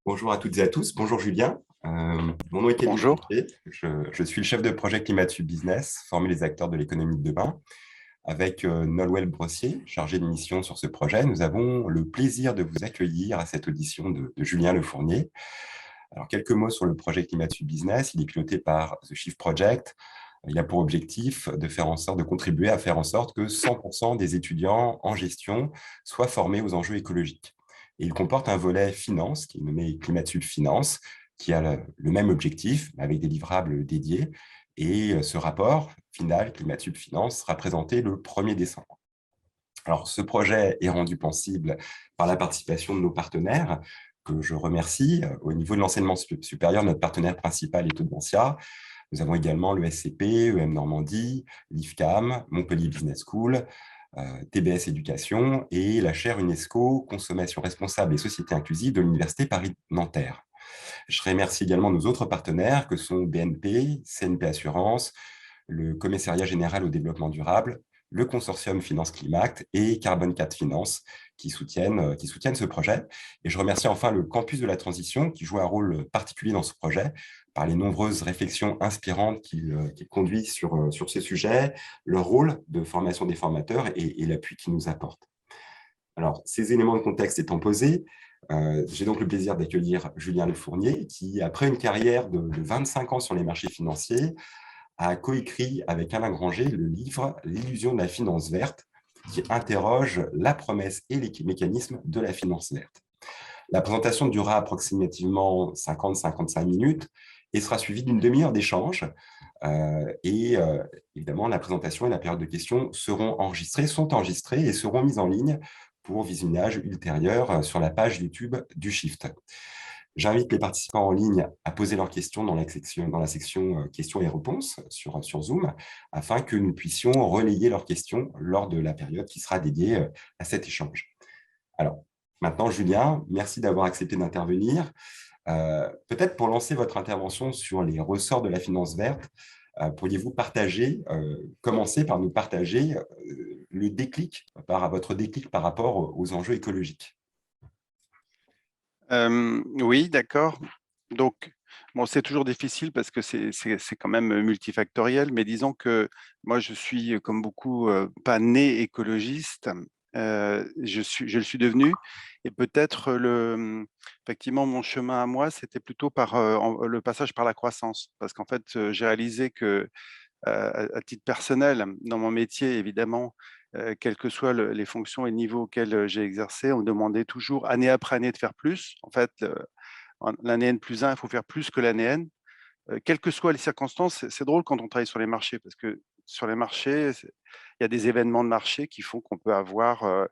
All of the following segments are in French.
Bonjour à toutes et à tous. Bonjour Julien. Mon nom est Kevin Bonjour. Fouché. Je suis le chef de projet Climature Business, former les acteurs de l'économie de demain. Avec Nolwenn Brossier, chargé de mission sur ce projet, nous avons le plaisir de vous accueillir à cette audition de Julien Lefournier. Alors, quelques mots sur le projet Climature Business. Il est piloté par The Shift Project. Il a pour objectif de faire en sorte de contribuer à faire en sorte que 100% des étudiants en gestion soient formés aux enjeux écologiques. Et il comporte un volet finance, qui est nommé Climature Finance, qui a le même objectif, mais avec des livrables dédiés. Et ce rapport final, Climatube Finance, sera présenté le 1er décembre. Alors, ce projet est rendu possible par la participation de nos partenaires, que je remercie. Au niveau de l'enseignement supérieur, notre partenaire principal est Audencia. Nous avons également le SCP, EM Normandie, l'IFCAM, Montpellier Business School, TBS Éducation et la chaire UNESCO Consommation responsable et société inclusive de l'Université Paris-Nanterre. Je remercie également nos autres partenaires que sont BNP, CNP Assurance, le Commissariat général au développement durable, le consortium Finance Climat et Carbone 4 Finance qui soutiennent ce projet. Et je remercie enfin le Campus de la Transition qui joue un rôle particulier dans ce projet par les nombreuses réflexions inspirantes qu'il conduit sur ces sujets, leur rôle de formation des formateurs et l'appui qu'ils nous apportent. Alors, ces éléments de contexte étant posés, j'ai donc le plaisir d'accueillir Julien Lefournier, qui, après une carrière de 25 ans sur les marchés financiers, a coécrit avec Alain Granger le livre L'illusion de la finance verte, qui interroge la promesse et les mécanismes de la finance verte. La présentation durera approximativement 50-55 minutes et sera suivie d'une demi-heure d'échange. Évidemment, la présentation et la période de questions sont enregistrées et seront mises en ligne pour visionnage ultérieur sur la page YouTube du Shift. J'invite les participants en ligne à poser leurs questions dans la section questions et réponses sur Zoom, afin que nous puissions relayer leurs questions lors de la période qui sera dédiée à cet échange. Alors, maintenant, Julien, merci d'avoir accepté d'intervenir. Peut-être pour lancer votre intervention sur les ressorts de la finance verte, pourriez-vous commencer par nous partager votre déclic par rapport aux enjeux écologiques? Oui, d'accord. Donc, bon, c'est toujours difficile parce que c'est quand même multifactoriel, mais disons que moi, je suis, comme beaucoup, pas né écologiste. Je le suis devenu et peut-être effectivement, mon chemin à moi, c'était plutôt par le passage par la croissance. Parce qu'en fait, j'ai réalisé que, à titre personnel, dans mon métier, évidemment, quelles que soient les fonctions et le niveau auquel j'ai exercé, on me demandait toujours, année après année, de faire plus. En fait, l'année N+1, il faut faire plus que l'année N. Quelles que soient les circonstances, c'est drôle quand on travaille sur les marchés, parce que sur les marchés, il y a des événements de marché qui font qu'on peut avoir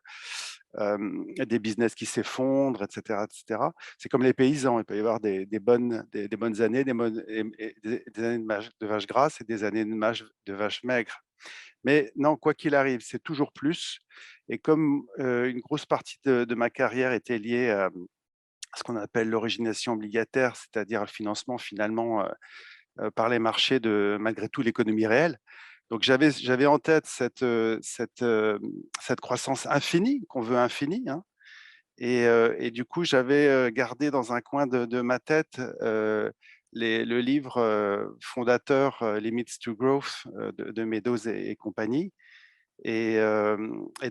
des business qui s'effondrent, etc., etc. C'est comme les paysans, il peut y avoir des bonnes années, des années de vaches grasses et des années de vaches maigres. Mais non, quoi qu'il arrive, c'est toujours plus. Et comme une grosse partie de ma carrière était liée à ce qu'on appelle l'origination obligataire, c'est-à-dire le financement finalement par les marchés de malgré tout l'économie réelle. Donc j'avais en tête cette croissance infinie, qu'on veut infinie, hein. Et du coup, j'avais gardé dans un coin de ma tête le livre fondateur Limits to Growth de Meadows et compagnie. Et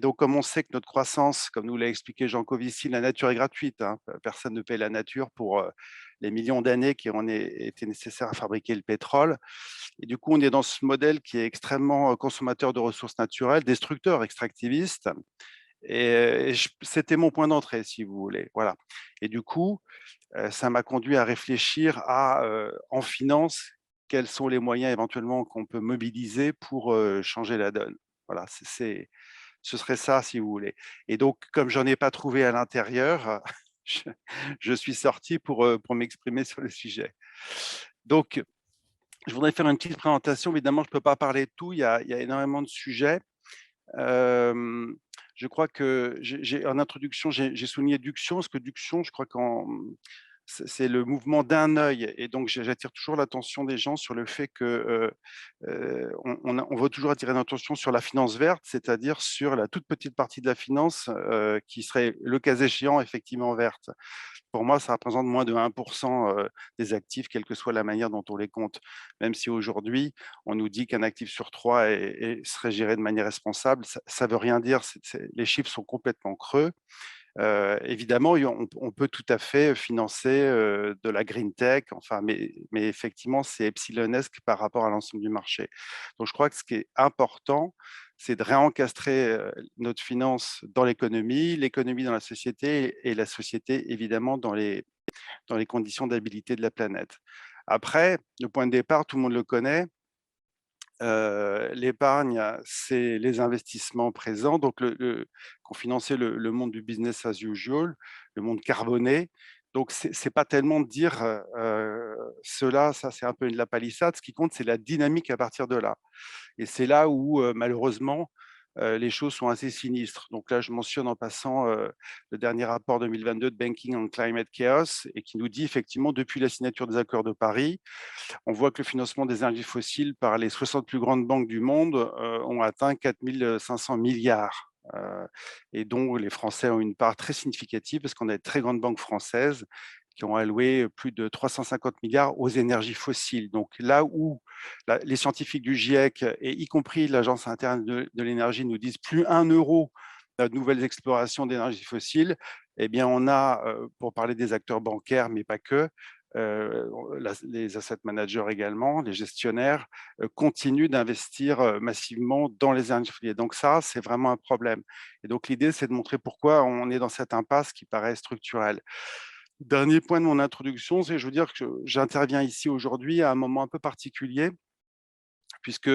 donc, comme on sait que notre croissance, comme nous l'a expliqué Jean Covici, la nature est gratuite, hein, personne ne paie la nature pour les millions d'années qui ont été nécessaires à fabriquer le pétrole. Et du coup, on est dans ce modèle qui est extrêmement consommateur de ressources naturelles, destructeur, extractiviste. C'était mon point d'entrée, si vous voulez. Voilà. Et du coup, ça m'a conduit à réfléchir en finance, quels sont les moyens éventuellement qu'on peut mobiliser pour changer la donne. Voilà, ce serait ça, si vous voulez. Et donc, comme j'en ai pas trouvé à l'intérieur, je, je suis sorti pour m'exprimer sur le sujet. Donc, je voudrais faire une petite présentation. Évidemment, je ne peux pas parler de tout. Il y a énormément de sujets. Euh, je crois que en introduction, j'ai souligné duction, parce que duction, je crois c'est le mouvement d'un œil et donc j'attire toujours l'attention des gens sur le fait que, on veut toujours attirer l'attention sur la finance verte, c'est-à-dire sur la toute petite partie de la finance, qui serait, le cas échéant, effectivement verte. Pour moi, ça représente moins de 1 des actifs, quelle que soit la manière dont on les compte. Même si aujourd'hui, on nous dit qu'un actif sur 3 serait géré de manière responsable, ça veut rien dire, les chiffres sont complètement creux. Évidemment, on peut tout à fait financer, de la green tech, enfin, mais effectivement, c'est epsilonesque par rapport à l'ensemble du marché. Donc je crois que ce qui est important, c'est de réencastrer, notre finance dans l'économie dans la société et la société évidemment dans les conditions d'habilité de la planète. Après, le point de départ, tout le monde le connaît, l'épargne, c'est les investissements présents, donc qui ont financé le monde du business as usual, le monde carboné. Donc c'est pas tellement de dire, cela, ça c'est un peu de la palissade. Ce qui compte, c'est la dynamique à partir de là. Et c'est là où, malheureusement, les choses sont assez sinistres. Donc là, je mentionne en passant, le dernier rapport 2022 de Banking on Climate Chaos et qui nous dit effectivement, depuis la signature des accords de Paris, on voit que le financement des énergies fossiles par les 60 plus grandes banques du monde ont atteint 4 500 milliards. Et dont les Français ont une part très significative parce qu'on a de très grandes banques françaises qui ont alloué plus de 350 milliards aux énergies fossiles. Donc là où les scientifiques du GIEC, et y compris l'Agence interne de l'énergie, nous disent plus 1 euro de nouvelles explorations d'énergie fossile, eh bien on a, pour parler des acteurs bancaires, mais pas que, euh, les asset managers également, les gestionnaires, continuent d'investir massivement dans les énergies fossiles. Donc ça, c'est vraiment un problème. Et donc l'idée, c'est de montrer pourquoi on est dans cette impasse qui paraît structurelle. Dernier point de mon introduction, c'est je veux dire que j'interviens ici aujourd'hui à un moment un peu particulier, puisque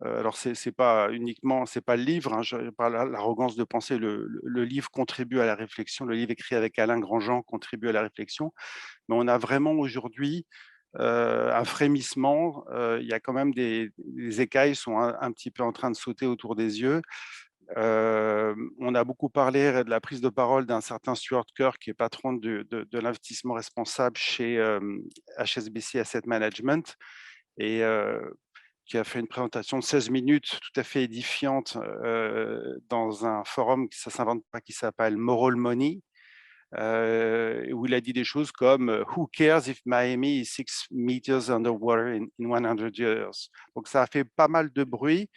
alors c'est pas uniquement, c'est pas le livre, hein, je pas l'arrogance de penser, le livre contribue à la réflexion, le livre écrit avec Alain Grandjean contribue à la réflexion, mais on a vraiment aujourd'hui un frémissement. Il y a quand même des écailles sont un petit peu en train de sauter autour des yeux. On a beaucoup parlé de la prise de parole d'un certain Stuart Kerr, qui est patron de l'investissement responsable chez HSBC Asset Management, et qui a fait une présentation de 16 minutes tout à fait édifiante dans un forum qui ça s'invente pas, qui s'appelle Moral Money, où il a dit des choses comme Who cares if Miami is 6 meters underwater in 100 years? Donc ça a fait pas mal de bruit.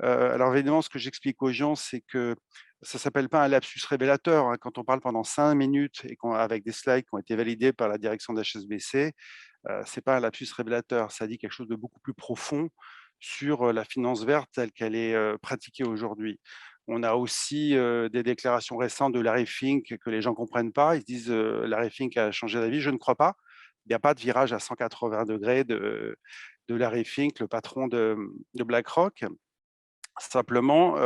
Alors évidemment, ce que j'explique aux gens, c'est que ça s'appelle pas un lapsus révélateur, hein. Quand on parle pendant 5 minutes et avec des slides qui ont été validés par la direction de HSBC, c'est pas un lapsus révélateur. Ça dit quelque chose de beaucoup plus profond sur la finance verte telle qu'elle est pratiquée aujourd'hui. On a aussi des déclarations récentes de Larry Fink que les gens comprennent pas. Ils se disent Larry Fink a changé d'avis. Je ne crois pas. Il n'y a pas de virage à 180 degrés de Larry Fink, le patron de BlackRock. Simplement,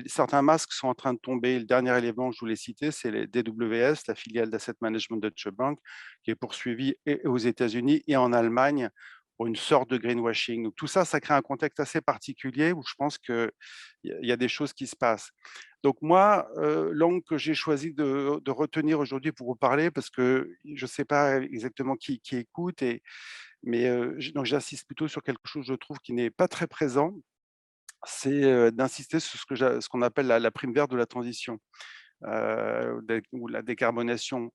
certains masques sont en train de tomber. Le dernier élément que je voulais citer, c'est les DWS, la filiale d'Asset Management Deutsche Bank, qui est poursuivie aux États-Unis et en Allemagne pour une sorte de greenwashing. Donc, tout ça, ça crée un contexte assez particulier où je pense qu'il y a des choses qui se passent. Donc moi, l'angle que j'ai choisi de retenir aujourd'hui pour vous parler, parce que je ne sais pas exactement qui écoute, mais donc j'insiste plutôt sur quelque chose, je trouve, qui n'est pas très présent, c'est d'insister sur ce qu'on appelle la prime verte de la transition, ou la décarbonation.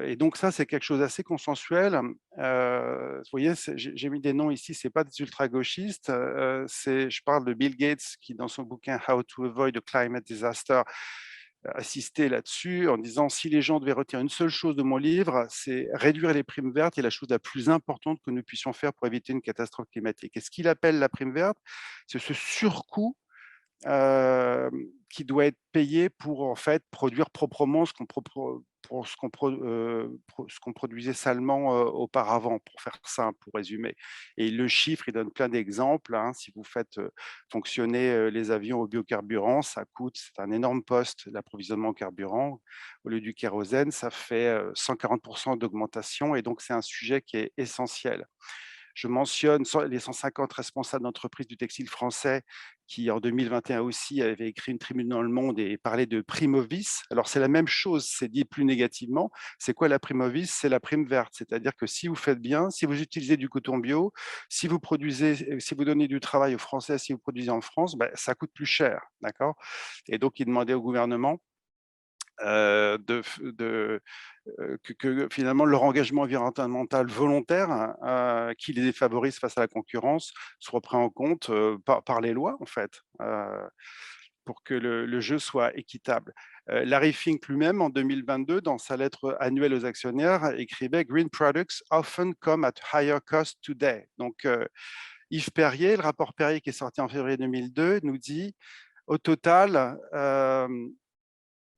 Et donc ça, c'est quelque chose d'assez consensuel. Vous voyez, j'ai mis des noms ici, c'est pas des ultra-gauchistes. Je parle de Bill Gates qui, dans son bouquin How to Avoid a Climate Disaster, insisté là-dessus en disant si les gens devaient retenir une seule chose de mon livre, c'est réduire les primes vertes est la chose la plus importante que nous puissions faire pour éviter une catastrophe climatique. Et ce qu'il appelle la prime verte, c'est ce surcoût qui doit être payé pour en fait produire proprement ce qu'on produisait salement auparavant, pour faire simple, pour résumer. Et le chiffre, il donne plein d'exemples, hein. Si vous faites fonctionner les avions au biocarburant, ça coûte, c'est un énorme poste, l'approvisionnement en carburant. Au lieu du kérosène, ça fait 140% d'augmentation, et donc c'est un sujet qui est essentiel. Je mentionne les 150 responsables d'entreprises du textile français qui en 2021 aussi avait écrit une tribune dans Le Monde et parlait de prime au vice. Alors c'est la même chose, c'est dit plus négativement. C'est quoi la prime au vice? C'est la prime verte, c'est-à-dire que si vous faites bien, si vous utilisez du coton bio, si vous produisez, si vous donnez du travail aux Français, si vous produisez en France, ben, ça coûte plus cher, d'accord? Et donc il demandait au gouvernement que finalement leur engagement environnemental volontaire, qui les défavorise face à la concurrence, soit pris en compte par les lois, en fait, pour que le jeu soit équitable. Larry Fink lui-même, en 2022, dans sa lettre annuelle aux actionnaires, écrivait Green products often come at higher cost today. Donc, Yves Perrier, le rapport Perrier qui est sorti en février 2002, nous dit au total,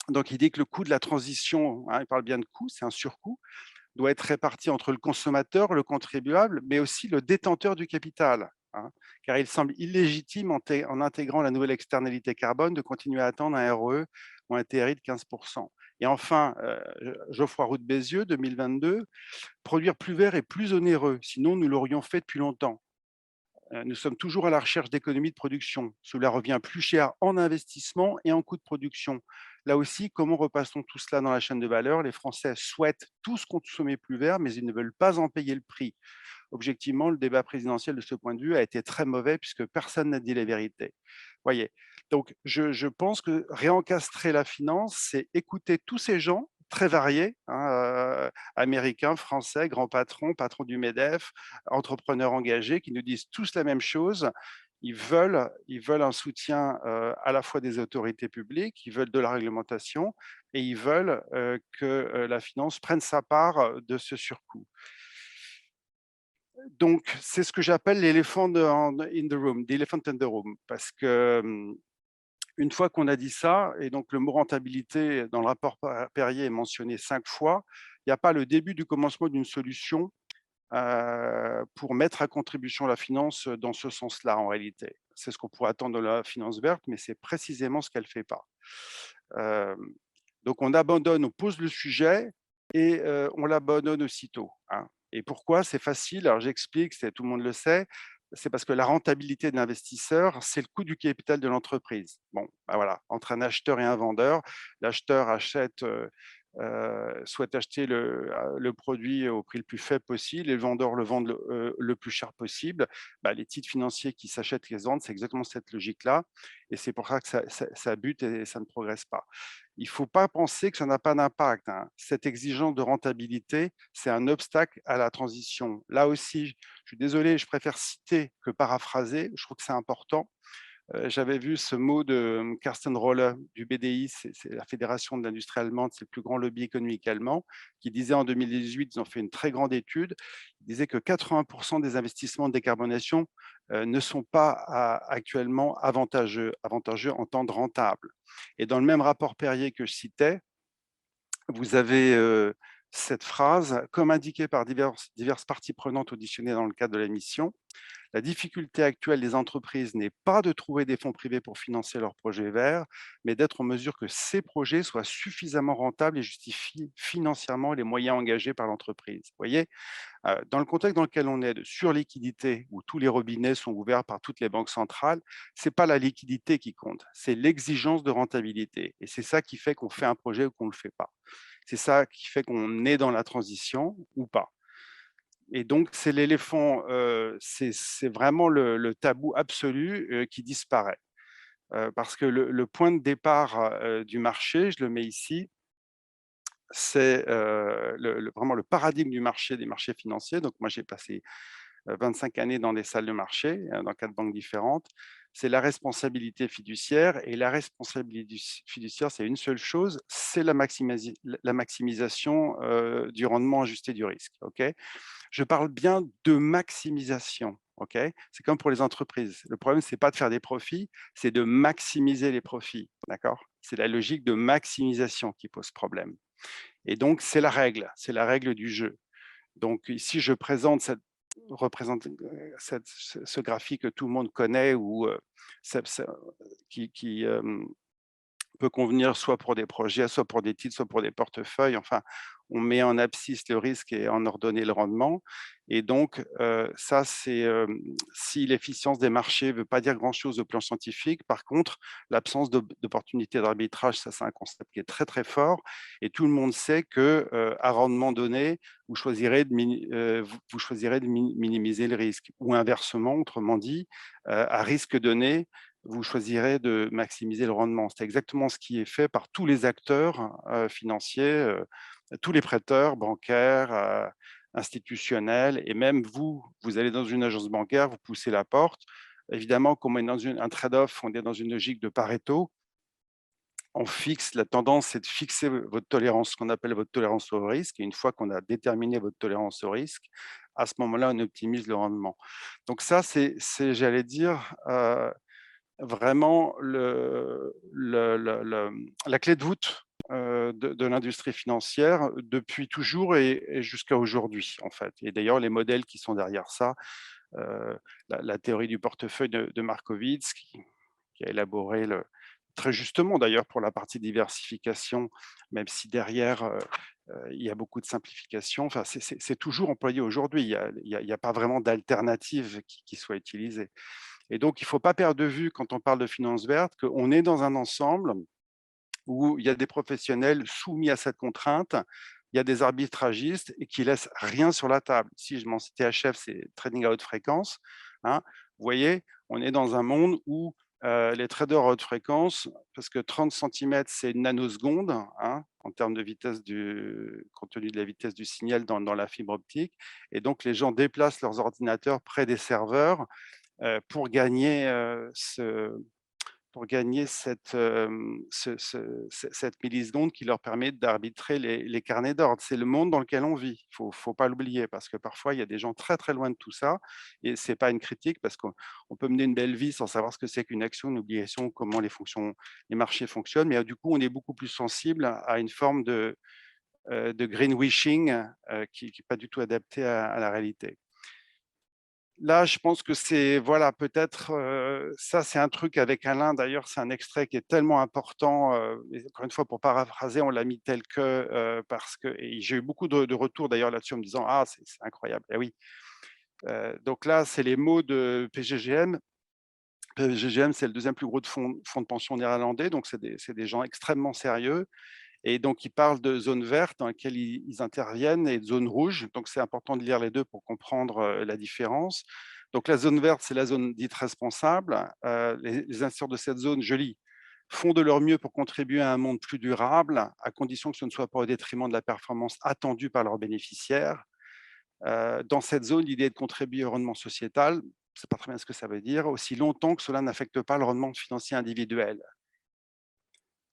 donc il dit que le coût de la transition, il parle bien de coût, c'est un surcoût, doit être réparti entre le consommateur, le contribuable, mais aussi le détenteur du capital, car il semble illégitime en intégrant la nouvelle externalité carbone de continuer à attendre un RE ou un TRI de 15%. Et enfin, Geoffroy Roux de Bézieux, 2022, produire plus vert est plus onéreux, sinon nous l'aurions fait depuis longtemps. Nous sommes toujours à la recherche d'économies de production. Cela revient plus cher en investissement et en coût de production. Là aussi, comment repassons tout cela dans la chaîne de valeur? Les Français souhaitent tous consommer plus vert, mais ils ne veulent pas en payer le prix. Objectivement, le débat présidentiel de ce point de vue a été très mauvais puisque personne n'a dit la vérité. Voyez. Donc, je pense que réencastrer la finance, c'est écouter tous ces gens très variés, américains, français, grands patrons, patrons du MEDEF, entrepreneurs engagés, qui nous disent tous la même chose. Ils veulent un soutien à la fois des autorités publiques, ils veulent de la réglementation et ils veulent que la finance prenne sa part de ce surcoût. Donc, c'est ce que j'appelle l'éléphant in the room, the elephant in the room, parce que une fois qu'on a dit ça, et donc le mot rentabilité dans le rapport Perrier est mentionné 5 fois, il n'y a pas le début du commencement d'une solution pour mettre à contribution la finance dans ce sens-là, en réalité. C'est ce qu'on pourrait attendre de la finance verte, mais c'est précisément ce qu'elle ne fait pas. Donc on abandonne, on pose le sujet et on l'abandonne aussitôt. Et pourquoi? C'est facile, alors j'explique, tout le monde le sait, c'est parce que la rentabilité de l'investisseur, c'est le coût du capital de l'entreprise. Bon, ben voilà, entre un acheteur et un vendeur, l'acheteur souhaite acheter le produit au prix le plus faible possible et le vendeur le vend le plus cher possible. Bah, les titres financiers qui s'achètent et se vendent, c'est exactement cette logique-là. Et c'est pour ça que ça bute et ça ne progresse pas. Il ne faut pas penser que ça n'a pas d'impact. Cette exigence de rentabilité, c'est un obstacle à la transition. Là aussi, je suis désolé, je préfère citer que paraphraser. Je trouve que c'est important. J'avais vu ce mot de Carsten Rolle du BDI, c'est la Fédération de l'industrie allemande, c'est le plus grand lobby économique allemand, qui disait en 2018, ils ont fait une très grande étude, il disait que 80% des investissements de décarbonation ne sont pas actuellement avantageux en temps de rentable. Et dans le même rapport Perrier que je citais, vous avez cette phrase, comme indiqué par diverses parties prenantes auditionnées dans le cadre de la mission, la difficulté actuelle des entreprises n'est pas de trouver des fonds privés pour financer leurs projets verts, mais d'être en mesure que ces projets soient suffisamment rentables et justifient financièrement les moyens engagés par l'entreprise. Vous voyez, dans le contexte dans lequel on est de surliquidité, où tous les robinets sont ouverts par toutes les banques centrales, ce n'est pas la liquidité qui compte, c'est l'exigence de rentabilité. Et c'est ça qui fait qu'on fait un projet ou qu'on ne le fait pas. C'est ça qui fait qu'on est dans la transition ou pas. Et donc, c'est l'éléphant, c'est vraiment le tabou absolu qui disparaît. Parce que le point de départ du marché, je le mets ici, c'est vraiment le paradigme du marché, des marchés financiers. Donc, moi, j'ai passé 25 années dans des salles de marché, dans 4 banques différentes. C'est la responsabilité fiduciaire. Et la responsabilité fiduciaire, c'est une seule chose, c'est la maximisation du rendement ajusté du risque. Okay, je parle bien de maximisation. Okay, c'est comme pour les entreprises. Le problème, ce n'est pas de faire des profits, c'est de maximiser les profits. D'accord, c'est la logique de maximisation qui pose problème. Et donc, c'est la règle du jeu. Donc, ici, je représente ce graphique que tout le monde connaît ou qui peut convenir soit pour des projets, soit pour des titres, soit pour des portefeuilles. Enfin, on met en abscisse le risque et en ordonnée le rendement. Et donc, ça, c'est si l'efficience des marchés ne veut pas dire grand-chose au plan scientifique. Par contre, l'absence d'opportunité d'arbitrage, ça, c'est un concept qui est très, très fort. Et tout le monde sait que à rendement donné, vous choisirez vous choisirez de minimiser le risque. Ou inversement, autrement dit, à risque donné, vous choisirez de maximiser le rendement. C'est exactement ce qui est fait par tous les acteurs financiers, tous les prêteurs bancaires, institutionnels, et même vous, vous allez dans une agence bancaire, vous poussez la porte. Évidemment, comme on est dans un trade-off, on est dans une logique de Pareto. On fixe, la tendance, c'est de fixer votre tolérance, ce qu'on appelle votre tolérance au risque. Et une fois qu'on a déterminé votre tolérance au risque, à ce moment-là, on optimise le rendement. Donc ça, c'est j'allais dire, vraiment la clé de voûte de l'industrie financière depuis toujours et jusqu'à aujourd'hui, en fait. Et d'ailleurs, les modèles qui sont derrière ça, la théorie du portefeuille de Markowitz, qui a élaboré très justement d'ailleurs pour la partie diversification, même si derrière il y a beaucoup de simplification. Enfin, c'est toujours employé aujourd'hui. Il y a pas vraiment d'alternative qui soit utilisée. Et donc, il ne faut pas perdre de vue, quand on parle de finance verte, qu'on est dans un ensemble où il y a des professionnels soumis à cette contrainte, il y a des arbitragistes et qui laissent rien sur la table. Si je m'en THF, c'est trading à haute fréquence. Hein. Vous voyez, on est dans un monde où les traders à haute fréquence, parce que 30 centimètres, c'est une nanoseconde, hein, en termes de vitesse compte tenu de la vitesse du signal dans la fibre optique. Et donc, les gens déplacent leurs ordinateurs près des serveurs pour gagner cette milliseconde qui leur permet d'arbitrer les carnets d'ordre. C'est le monde dans lequel on vit. Il ne faut pas l'oublier, parce que parfois, il y a des gens très, très loin de tout ça. Et ce n'est pas une critique, parce qu'on peut mener une belle vie sans savoir ce que c'est qu'une action, une obligation, comment les marchés fonctionnent. Mais du coup, on est beaucoup plus sensible à une forme de greenwashing qui n'est pas du tout adaptée à la réalité. Là, je pense que c'est, voilà, peut-être, ça, c'est un truc avec Alain, d'ailleurs, c'est un extrait qui est tellement important, et encore une fois, pour paraphraser, on l'a mis tel que, parce que et j'ai eu beaucoup de retours d'ailleurs là-dessus en me disant: «Ah, c'est incroyable». Eh oui, donc là, c'est les mots de PGGM. PGGM, c'est le deuxième plus gros fonds de pension néerlandais, donc c'est des gens extrêmement sérieux. Et donc, ils parlent de zones vertes dans lesquelles ils interviennent et de zones rouges. Donc, c'est important de lire les deux pour comprendre la différence. Donc, la zone verte, c'est la zone dite responsable. Les acteurs de cette zone, je lis, font de leur mieux pour contribuer à un monde plus durable, à condition que ce ne soit pas au détriment de la performance attendue par leurs bénéficiaires. Dans cette zone, l'idée est de contribuer au rendement sociétal, je ne sais pas très bien ce que ça veut dire, aussi longtemps que cela n'affecte pas le rendement financier individuel.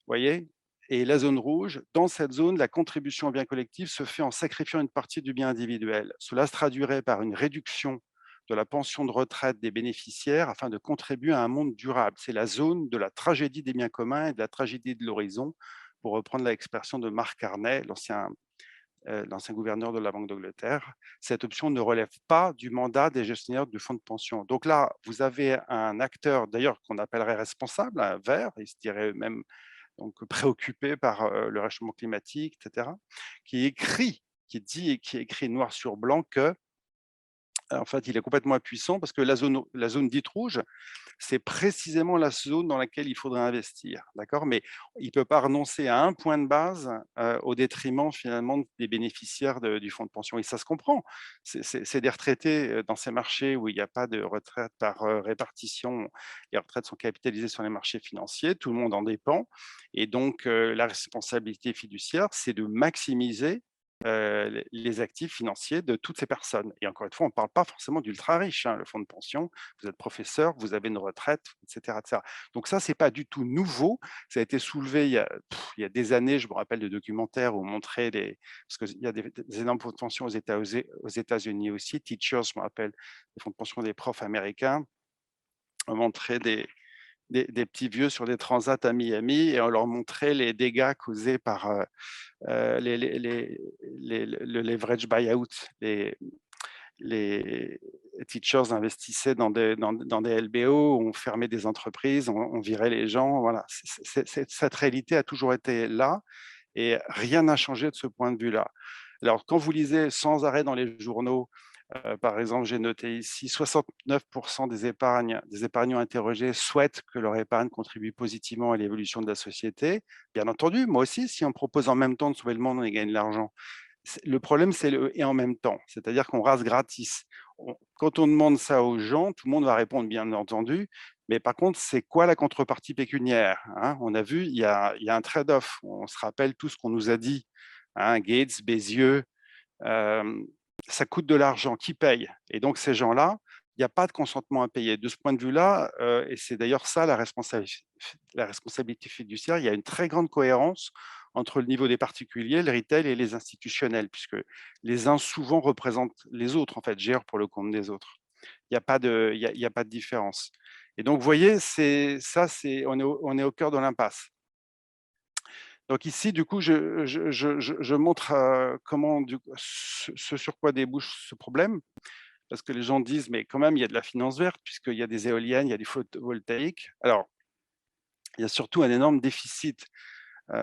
Vous voyez? Et la zone rouge, dans cette zone, la contribution au bien collectif se fait en sacrifiant une partie du bien individuel. Cela se traduirait par une réduction de la pension de retraite des bénéficiaires afin de contribuer à un monde durable. C'est la zone de la tragédie des biens communs et de la tragédie de l'horizon, pour reprendre l'expression de Mark Carney, l'ancien gouverneur de la Banque d'Angleterre. Cette option ne relève pas du mandat des gestionnaires du fonds de pension. Donc là, vous avez un acteur, d'ailleurs, qu'on appellerait responsable, un vert, il se dirait même donc préoccupé par le réchauffement climatique, etc., qui écrit noir sur blanc que, en fait, il est complètement impuissant parce que la zone dite rouge, c'est précisément la zone dans laquelle il faudrait investir, d'accord? Mais il ne peut pas renoncer à un point de base au détriment finalement des bénéficiaires du fonds de pension. Et ça se comprend. C'est des retraités dans ces marchés où il n'y a pas de retraite par répartition. Les retraites sont capitalisées sur les marchés financiers, tout le monde en dépend. Et donc, la responsabilité fiduciaire, c'est de maximiser les actifs financiers de toutes ces personnes. Et encore une fois, on ne parle pas forcément d'ultra riches, hein, le fonds de pension. Vous êtes professeur, vous avez une retraite, etc. etc. Donc ça, c'est pas du tout nouveau. Ça a été soulevé il y a des années. Je me rappelle de documentaires où on montrait parce qu'il y a des énormes fonds de pension aux États-Unis aussi. Teachers, je me rappelle, les fonds de pension des profs américains. On montrait des petits vieux sur des transats à Miami et on leur montrait les dégâts causés par le leverage buyout, les teachers investissaient dans des LBO, on fermait des entreprises, on virait les gens. Voilà. Cette réalité a toujours été là et rien n'a changé de ce point de vue-là. Alors, quand vous lisez sans arrêt dans les journaux, par exemple, j'ai noté ici 69% des épargnants interrogés souhaitent que leur épargne contribue positivement à l'évolution de la société. Bien entendu, moi aussi, si on propose en même temps de sauver le monde, on y gagne de l'argent. Le problème, c'est le et en même temps, c'est-à-dire qu'on rase gratis. Quand on demande ça aux gens, tout le monde va répondre bien entendu, mais par contre, c'est quoi la contrepartie pécuniaire, hein? On a vu, il y a un trade-off. On se rappelle tout ce qu'on nous a dit, hein, Gates, Bézieux, ça coûte de l'argent, qui paye? Et donc ces gens-là, il n'y a pas de consentement à payer. De ce point de vue-là, et c'est d'ailleurs ça la responsabilité fiduciaire, il y a une très grande cohérence entre le niveau des particuliers, le retail et les institutionnels, puisque les uns souvent représentent les autres, en fait, gèrent pour le compte des autres. Il n'y a pas de, il y a pas de différence. Et donc, vous voyez, on est au cœur de l'impasse. Donc ici, du coup, je montre comment, ce sur quoi débouche ce problème, parce que les gens disent, mais quand même, il y a de la finance verte, puisqu'il y a des éoliennes, il y a du photovoltaïque. Alors, il y a surtout un énorme déficit.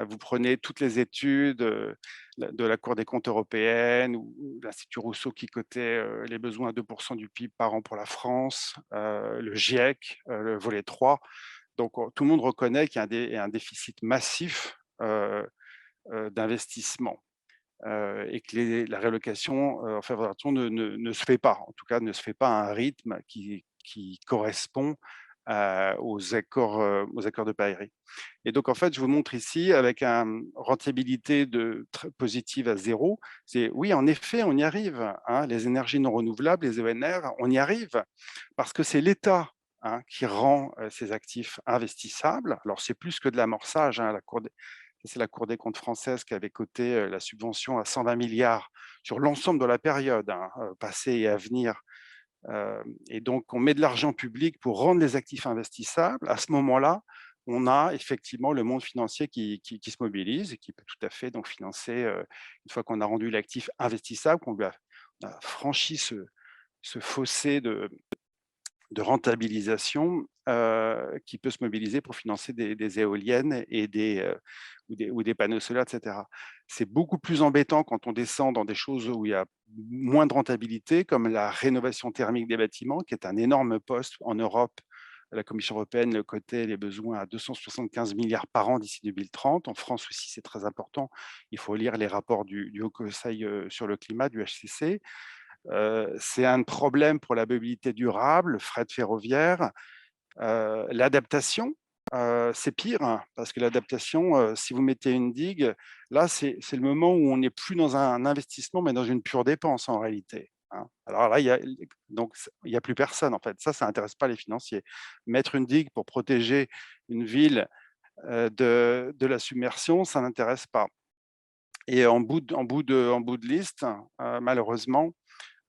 Vous prenez toutes les études de la Cour des comptes européenne ou l'Institut Rousseau qui cotait les besoins à 2% du PIB par an pour la France, le GIEC, le volet 3. Donc, tout le monde reconnaît qu'il y a un déficit massif d'investissement et que la rélocation en faveur ne se fait pas, en tout cas ne se fait pas à un rythme qui correspond aux accords de Paris. Et donc en fait, je vous montre ici avec une rentabilité positive à 0. C'est oui, en effet, on y arrive, hein, les énergies non renouvelables, les ENR, on y arrive parce que c'est l'État, hein, qui rend ces actifs investissables. Alors c'est plus que de l'amorçage, hein, c'est la Cour des comptes française qui avait coté la subvention à 120 milliards sur l'ensemble de la période, hein, passée et à venir. Et donc, on met de l'argent public pour rendre les actifs investissables. À ce moment-là, on a effectivement le monde financier qui se mobilise et qui peut tout à fait donc financer, une fois qu'on a rendu l'actif investissable, on a franchi ce fossé de rentabilisation qui peut se mobiliser pour financer des éoliennes et ou des panneaux solaires, etc. C'est beaucoup plus embêtant quand on descend dans des choses où il y a moins de rentabilité, comme la rénovation thermique des bâtiments, qui est un énorme poste en Europe. La Commission européenne le cotait les besoins à 275 milliards par an d'ici 2030. En France aussi, c'est très important. Il faut lire les rapports du Haut Conseil sur le climat, du HCC. C'est un problème pour la mobilité durable, le fret ferroviaire. L'adaptation, c'est pire, hein, parce que l'adaptation, si vous mettez une digue, là, c'est le moment où on n'est plus dans un investissement, mais dans une pure dépense en réalité, hein. Alors là, il y a plus personne en fait. Ça intéresse pas les financiers. Mettre une digue pour protéger une ville de la submersion, ça n'intéresse pas. Et en bout de liste, malheureusement,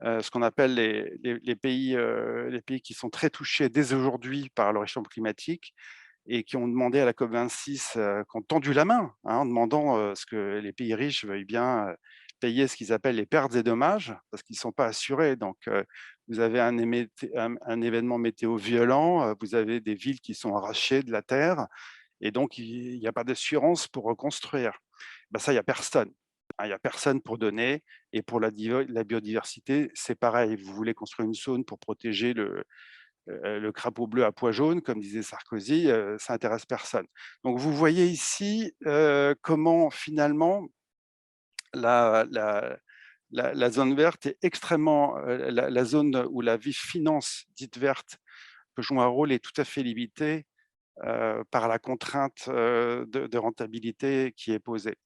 ce qu'on appelle les pays qui sont très touchés dès aujourd'hui par le réchauffement climatique et qui ont demandé à la COP26, qui ont tendu la main, hein, en demandant ce que les pays riches veuillent bien payer ce qu'ils appellent les pertes et dommages, parce qu'ils ne sont pas assurés. Donc, vous avez un événement météo violent, vous avez des villes qui sont arrachées de la terre, et donc il n'y a pas d'assurance pour reconstruire. Ben, ça, il n'y a personne. Il n'y a personne pour donner. Et pour la biodiversité, c'est pareil. Vous voulez construire une zone pour protéger le crapaud bleu à pois jaune, comme disait Sarkozy, ça n'intéresse personne. Donc vous voyez ici comment finalement la zone verte est extrêmement, la zone où la finance dite verte peut jouer un rôle est tout à fait limité par la contrainte de rentabilité qui est posée.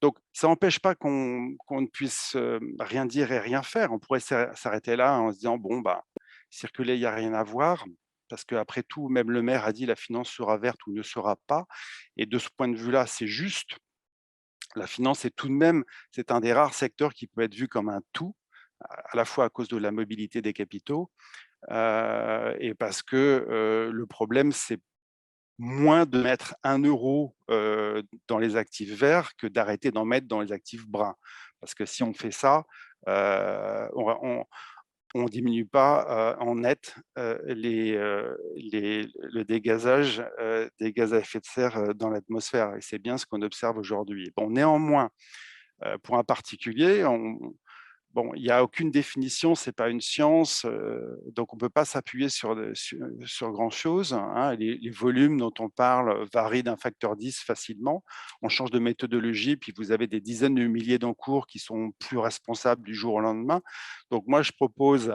Donc, ça n'empêche pas qu'on ne puisse rien dire et rien faire. On pourrait s'arrêter là en se disant, bon, bah, circuler, il n'y a rien à voir, parce qu'après tout, même le maire a dit la finance sera verte ou ne sera pas. Et de ce point de vue-là, c'est juste. La finance est tout de même, c'est un des rares secteurs qui peut être vu comme un tout, à la fois à cause de la mobilité des capitaux, et parce que le problème, c'est moins de mettre 1 euro dans les actifs verts que d'arrêter d'en mettre dans les actifs bruns. Parce que si on fait ça, on ne diminue pas en net le dégazage des gaz à effet de serre dans l'atmosphère. Et c'est bien ce qu'on observe aujourd'hui. Bon, néanmoins, pour un particulier, bon, il n'y a aucune définition, ce n'est pas une science, donc on ne peut pas s'appuyer sur grand-chose, hein. Les volumes dont on parle varient d'un facteur 10 facilement. On change de méthodologie, puis vous avez des dizaines de milliers d'encours qui sont plus responsables du jour au lendemain. Donc moi, je propose,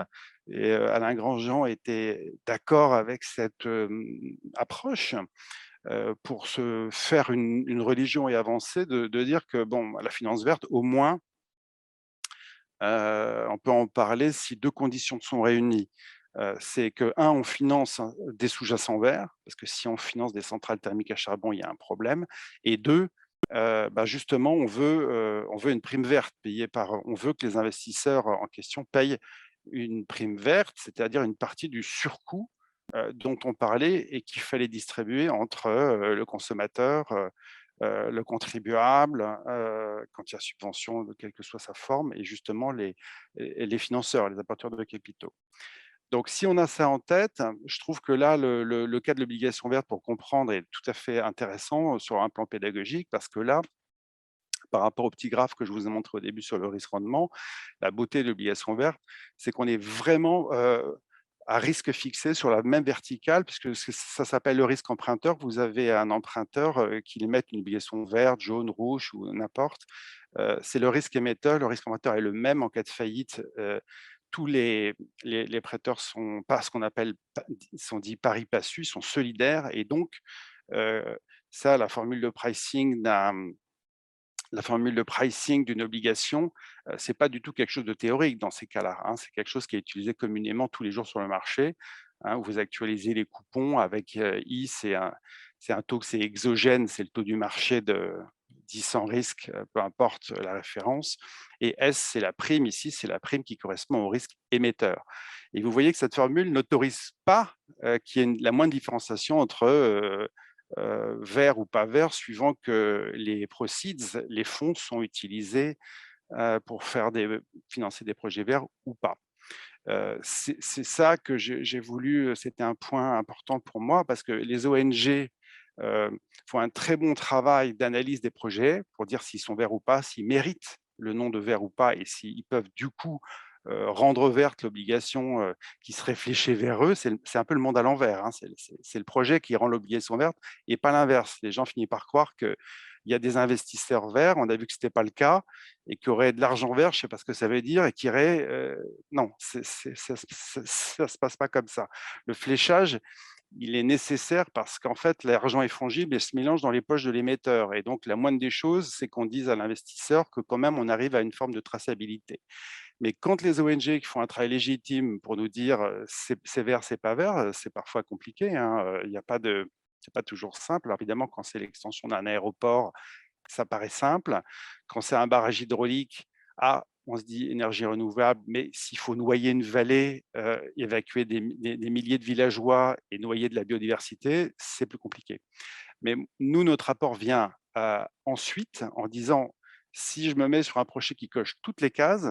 et Alain Grandjean était d'accord avec cette approche, pour se faire une religion et avancer, de dire que bon, la finance verte, au moins, on peut en parler si 2 conditions sont réunies. C'est que 1, on finance des sous-jacents verts, parce que si on finance des centrales thermiques à charbon, il y a un problème. Et 2, justement, on veut une prime verte payée on veut que les investisseurs en question payent une prime verte, c'est-à-dire une partie du surcoût dont on parlait et qu'il fallait distribuer entre le consommateur, le contribuable, quand il y a subvention, de quelle que soit sa forme, et justement les financeurs, les apporteurs de capitaux. Donc, si on a ça en tête, je trouve que là, le cas de l'obligation verte, pour comprendre, est tout à fait intéressant sur un plan pédagogique, parce que là, par rapport au petit graphe que je vous ai montré au début sur le risque-rendement, la beauté de l'obligation verte, c'est qu'on est vraiment à risque fixé sur la même verticale, puisque ça s'appelle le risque emprunteur. Vous avez un emprunteur qui émet une obligation verte, jaune, rouge ou n'importe. C'est le risque émetteur. Le risque emprunteur est le même en cas de faillite. Tous les prêteurs sont pas ce qu'on appelle, sont dits pari passu, sont solidaires, et donc euh, ça, la formule de pricing d'une obligation, c'est pas du tout quelque chose de théorique dans ces cas-là, hein. C'est quelque chose qui est utilisé communément tous les jours sur le marché, hein, où vous actualisez les coupons avec I, c'est un taux, c'est exogène, c'est le taux du marché de 10 sans risque, peu importe la référence. Et S, c'est la prime. Ici, c'est la prime qui correspond au risque émetteur. Et vous voyez que cette formule n'autorise pas qu'il y ait la moindre différenciation entre vert ou pas vert, suivant que les proceeds, les fonds, sont utilisés pour financer des projets verts ou pas. C'est ça que j'ai voulu, c'était un point important pour moi, parce que les ONG font un très bon travail d'analyse des projets pour dire s'ils sont verts ou pas, s'ils méritent le nom de vert ou pas, et s'ils peuvent du coup rendre verte l'obligation qui serait fléchée vers eux. C'est un peu le monde à l'envers, hein. C'est le projet qui rend l'obligation verte et pas l'inverse. Les gens finissent par croire qu'il y a des investisseurs verts, on a vu que ce n'était pas le cas, et qui auraient de l'argent vert, je ne sais pas ce que ça veut dire, et qui iraient… non, ça ne se passe pas comme ça. Le fléchage, il est nécessaire parce qu'en fait, l'argent est fongible et se mélange dans les poches de l'émetteur. Et donc, la moindre des choses, c'est qu'on dise à l'investisseur que quand même, on arrive à une forme de traçabilité. Mais quand les ONG qui font un travail légitime pour nous dire c'est vert, c'est pas vert, c'est parfois compliqué, hein. Il y a pas de, c'est pas toujours simple. Alors évidemment, quand c'est l'extension d'un aéroport, ça paraît simple. Quand c'est un barrage hydraulique, on se dit énergie renouvelable, mais s'il faut noyer une vallée, évacuer des milliers de villageois et noyer de la biodiversité, c'est plus compliqué. Mais nous, notre rapport vient ensuite en disant, si je me mets sur un projet qui coche toutes les cases,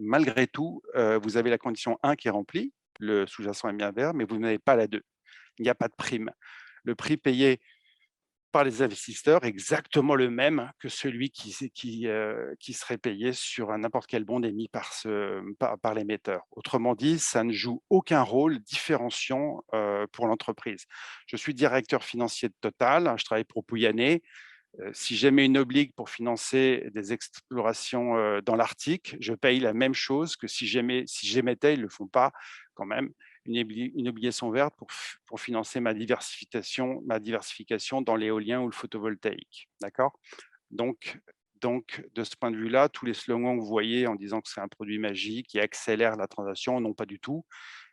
malgré tout, vous avez la condition 1 qui est remplie, le sous-jacent est bien vert, mais vous n'avez pas la 2. Il n'y a pas de prime. Le prix payé par les investisseurs est exactement le même que celui qui serait payé sur n'importe quel bond émis par l'émetteur. Autrement dit, ça ne joue aucun rôle différenciant pour l'entreprise. Je suis directeur financier de Total, je travaille pour Pouyanné. Si j'émets une obligue pour financer des explorations dans l'Arctique, je paye la même chose que si j'émettais, ils ne le font pas quand même, une obligation verte pour financer ma diversification dans l'éolien ou le photovoltaïque. D'accord ? donc, de ce point de vue-là, tous les slogans que vous voyez en disant que c'est un produit magique qui accélère la transaction, non, pas du tout.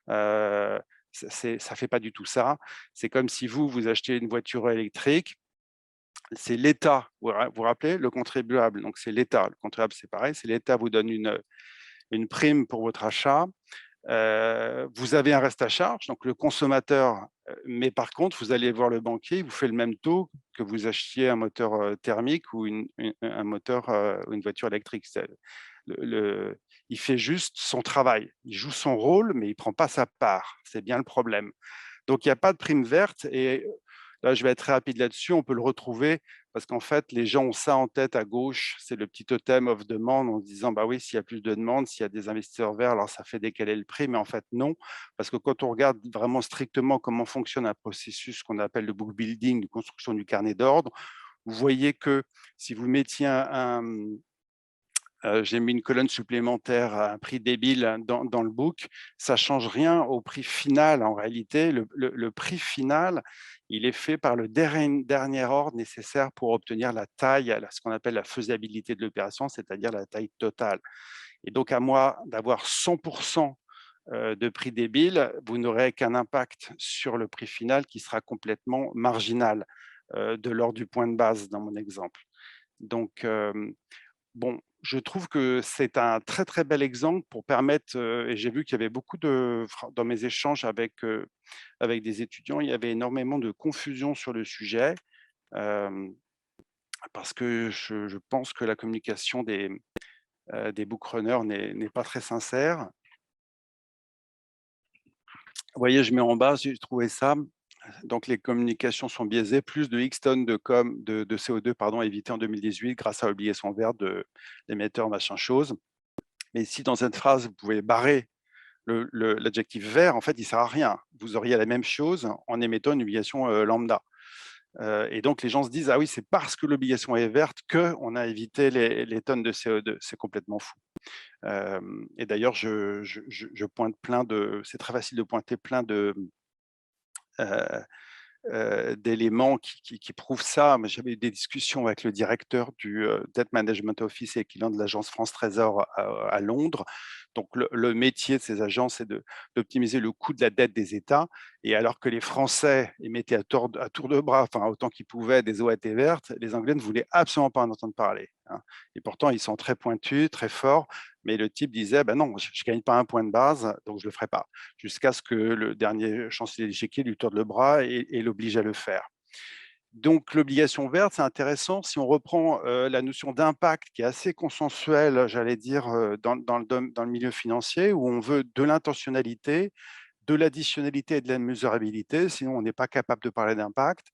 Ça ne fait pas du tout ça. C'est comme si vous achetez une voiture électrique, c'est l'État, vous vous rappelez, le contribuable, donc c'est l'État. Le contribuable, c'est pareil, c'est l'État vous donne une prime pour votre achat. Vous avez un reste à charge, donc le consommateur, mais par contre, vous allez voir le banquier, il vous fait le même taux que vous achetiez un moteur thermique ou un moteur, une voiture électrique. il fait juste son travail. Il joue son rôle, mais il ne prend pas sa part. C'est bien le problème. Donc, il n'y a pas de prime verte. Et là, je vais être très rapide là-dessus. On peut le retrouver parce qu'en fait, les gens ont ça en tête à gauche. C'est le petit totem of demand en se disant, bah oui, s'il y a plus de demande, s'il y a des investisseurs verts, alors ça fait décaler le prix. Mais en fait, non. Parce que quand on regarde vraiment strictement comment fonctionne un processus qu'on appelle le book building, de construction du carnet d'ordre, vous voyez que si vous mettiez j'ai mis une colonne supplémentaire à un prix débile dans le book, ça ne change rien au prix final. En réalité, le prix final, il est fait par le dernier ordre nécessaire pour obtenir la taille, ce qu'on appelle la faisabilité de l'opération, c'est-à-dire la taille totale. Et donc, à moi d'avoir 100% de prix débile, vous n'aurez qu'un impact sur le prix final qui sera complètement marginal, de l'ordre du point de base dans mon exemple. Donc, bon, je trouve que c'est un très, très bel exemple pour permettre, et j'ai vu qu'il y avait beaucoup dans mes échanges avec des étudiants, il y avait énormément de confusion sur le sujet, hem, parce que je pense que la communication des bookrunners n'est pas très sincère. Vous voyez, je mets en bas, j'ai trouvé ça. Donc les communications sont biaisées, plus de X tonnes de CO2 pardon, évitées en 2018 grâce à l'obligation verte de l'émetteur machin chose. Mais si dans cette phrase, vous pouvez barrer l'adjectif vert, en fait, il ne sert à rien. Vous auriez la même chose en émettant une obligation lambda. Et donc, les gens se disent, ah oui, c'est parce que l'obligation est verte qu'on a évité les tonnes de CO2. C'est complètement fou. Et d'ailleurs, je pointe c'est très facile de pointer plein euh, d'éléments qui prouvent ça. J'avais eu des discussions avec le directeur du Debt Management Office et équivalent de l'agence France Trésor à Londres. Donc, le métier de ces agences, c'est d'optimiser le coût de la dette des États. Et alors que les Français émettaient à tour de bras, enfin autant qu'ils pouvaient, des OAT vertes, les Anglais ne voulaient absolument pas en entendre parler, hein. Et pourtant, ils sont très pointus, très forts. Mais le type disait, ben non, je ne gagne pas un point de base, donc je ne le ferai pas. Jusqu'à ce que le dernier chancelier d'échiquier lui tourne le bras et l'oblige à le faire. Donc, l'obligation verte, c'est intéressant. Si on reprend la notion d'impact qui est assez consensuelle, j'allais dire, dans le milieu financier, où on veut de l'intentionnalité, de l'additionnalité et de la mesurabilité, sinon on n'est pas capable de parler d'impact.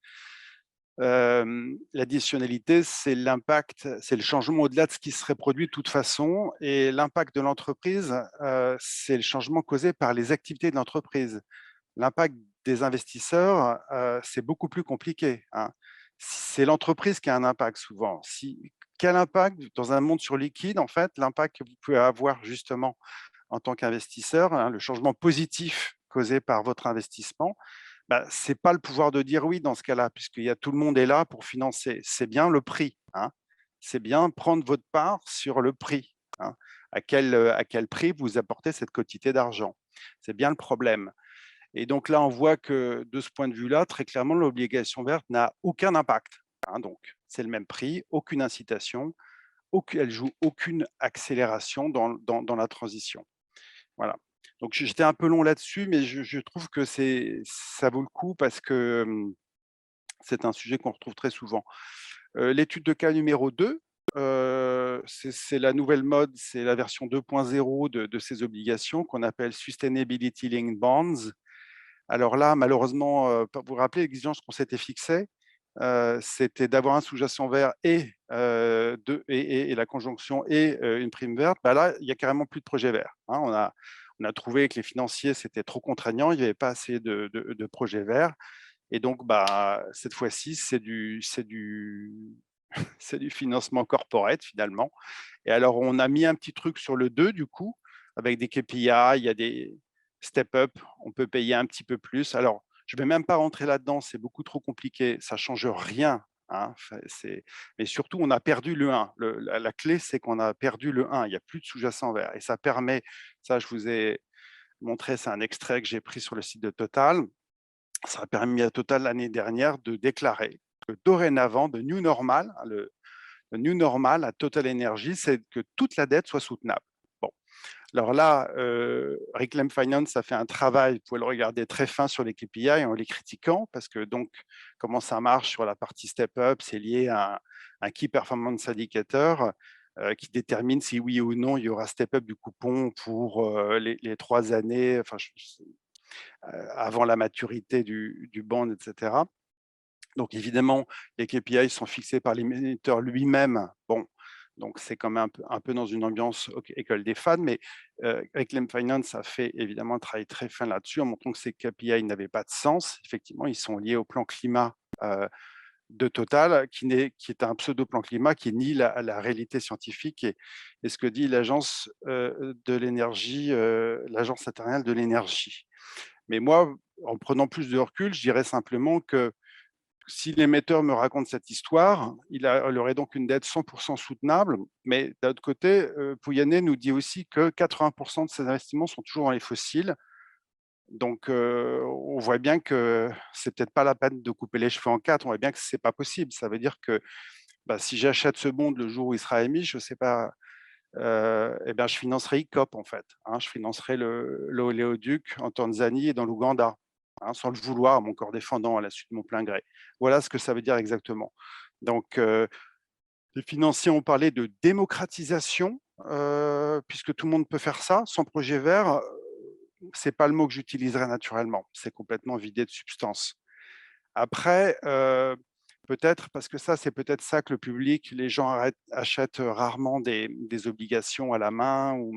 L'additionnalité, c'est l'impact, c'est le changement au-delà de ce qui serait produit de toute façon. Et l'impact de l'entreprise, c'est le changement causé par les activités de l'entreprise. L'impact des investisseurs, c'est beaucoup plus compliqué, hein. C'est l'entreprise qui a un impact souvent. Quel impact dans un monde sur liquide, en fait, l'impact que vous pouvez avoir justement en tant qu'investisseur, hein, le changement positif causé par votre investissement, bah, ce n'est pas le pouvoir de dire oui dans ce cas-là, puisqu'il y a tout le monde est là pour financer. C'est bien le prix, hein. C'est bien prendre votre part sur le prix, hein. À quel prix vous apportez cette quantité d'argent. C'est bien le problème. Et donc là, on voit que de ce point de vue-là, très clairement, l'obligation verte n'a aucun impact, hein. Donc, c'est le même prix, aucune incitation, elle joue aucune accélération dans la transition. Voilà. Donc, j'étais un peu long là-dessus, mais je trouve que ça vaut le coup parce que c'est un sujet qu'on retrouve très souvent. L'étude de cas numéro 2, c'est la nouvelle mode, c'est la version 2.0 de ces obligations qu'on appelle Sustainability Linked Bonds. Alors là, malheureusement, vous vous rappelez l'exigence qu'on s'était fixée, c'était d'avoir un sous-jacent vert et la conjonction et une prime verte. Bah là, il y a carrément plus de projet vert, hein. On a trouvé que les financiers, c'était trop contraignant, il n'y avait pas assez de projets verts. Et donc, bah, cette fois-ci, c'est du financement corporate finalement. Et alors, on a mis un petit truc sur le 2 du coup, avec des KPI, il y a des step-up, on peut payer un petit peu plus. Alors, je ne vais même pas rentrer là-dedans, c'est beaucoup trop compliqué, ça ne change rien, hein. Mais surtout, on a perdu le 1. La clé, c'est qu'on a perdu le 1, il n'y a plus de sous-jacent vert. Et ça permet, ça je vous ai montré, c'est un extrait que j'ai pris sur le site de Total, ça a permis à Total l'année dernière de déclarer que dorénavant, de new normal, le new normal à Total Energy, c'est que toute la dette soit soutenable. Bon, alors là, Reclaim Finance a fait un travail, vous pouvez le regarder très fin sur les KPI en les critiquant, parce que donc, comment ça marche sur la partie step-up, c'est lié à un Key Performance Indicator. qui détermine si oui ou non il y aura step-up du coupon pour les 3 années, enfin, avant la maturité du bond, etc. Donc évidemment, les KPI sont fixés par l'émetteur lui-même. Bon, donc c'est quand même un peu dans une ambiance école des fans, mais avec Lem Finance a fait évidemment un travail très fin là-dessus, en montrant que ces KPI n'avaient pas de sens. Effectivement, ils sont liés au plan climat de Total, qui est un pseudo-plan climat qui nie la réalité scientifique et ce que dit l'agence de l'énergie, l'agence internationale de l'énergie. Mais moi, en prenant plus de recul, je dirais simplement que si l'émetteur me raconte cette histoire, il aurait donc une dette 100% soutenable, mais d'un autre côté, Pouyanné nous dit aussi que 80% de ses investissements sont toujours dans les fossiles. Donc, on voit bien que c'est peut-être pas la peine de couper les cheveux en quatre. On voit bien que c'est pas possible. Ça veut dire que bah, si j'achète ce bond le jour où il sera émis, je sais pas, eh bien, je financerai ICOP en fait. Hein, je financerai l'oléoduc en Tanzanie et dans l'Ouganda, hein, sans le vouloir, mon corps défendant à la suite de mon plein gré. Voilà ce que ça veut dire exactement. Donc, les financiers ont parlé de démocratisation, puisque tout le monde peut faire ça. Sans projet vert, c'est pas le mot que j'utiliserais naturellement. C'est complètement vidé de substance. Après, peut-être, parce que ça, c'est peut-être ça que le public, les gens achètent rarement des obligations à la main, ou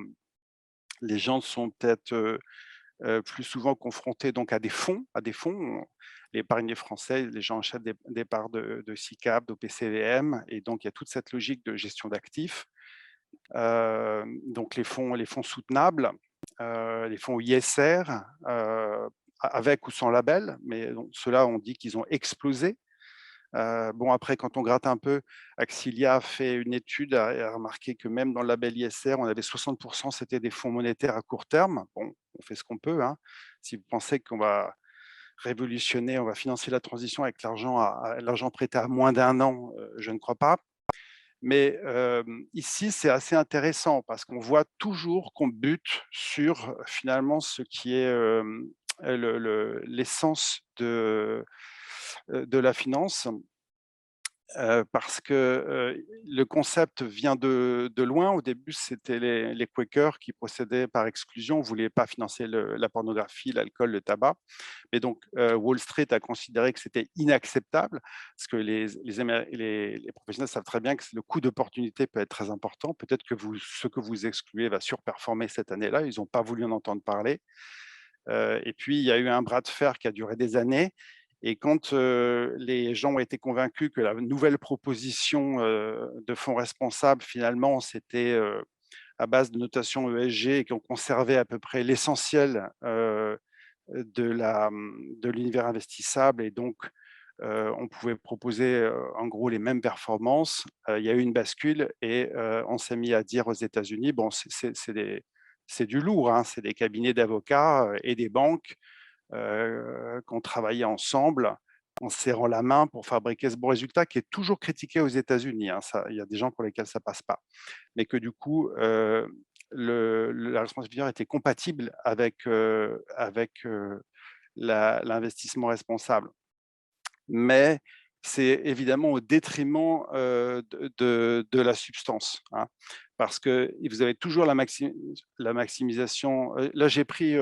les gens sont peut-être plus souvent confrontés donc à des fonds. L'épargne des Français, les gens achètent des parts de SICAV, d'OPCVM, et donc il y a toute cette logique de gestion d'actifs. Donc les fonds soutenables, les fonds ISR, avec ou sans label, mais ceux-là, on dit qu'ils ont explosé. Bon, après, quand on gratte un peu, Axilia a fait une étude et a remarqué que même dans le label ISR, on avait 60%, c'était des fonds monétaires à court terme. Bon, on fait ce qu'on peut, hein. Si vous pensez qu'on va révolutionner, on va financer la transition avec l'argent prêté à moins d'un an, je ne crois pas. Mais ici, c'est assez intéressant parce qu'on voit toujours qu'on bute sur finalement ce qui est l'essence de la finance, parce que le concept vient de loin. Au début, c'était les Quakers qui procédaient par exclusion, ne voulaient pas financer la pornographie, l'alcool, le tabac. Et donc, Wall Street a considéré que c'était inacceptable, parce que les professionnels savent très bien que le coût d'opportunité peut être très important. Peut-être que ce que vous excluez va surperformer cette année-là. Ils n'ont pas voulu en entendre parler. Et puis, il y a eu un bras de fer qui a duré des années. Et quand les gens ont été convaincus que la nouvelle proposition de fonds responsables, finalement, c'était à base de notation ESG et qu'on conservait à peu près l'essentiel de l'univers investissable, et donc on pouvait proposer en gros les mêmes performances. Il y a eu une bascule et on s'est mis à dire aux États-Unis, bon, c'est du lourd, hein, c'est des cabinets d'avocats et des banques qui ont travaillé ensemble en se serrant la main pour fabriquer ce bon résultat qui est toujours critiqué aux États-Unis. Hein, il y a des gens pour lesquels ça passe pas, mais que du coup la responsabilité était compatible avec l'investissement responsable. Mais c'est évidemment au détriment de la substance, hein, parce que vous avez toujours la maximisation. Là, j'ai pris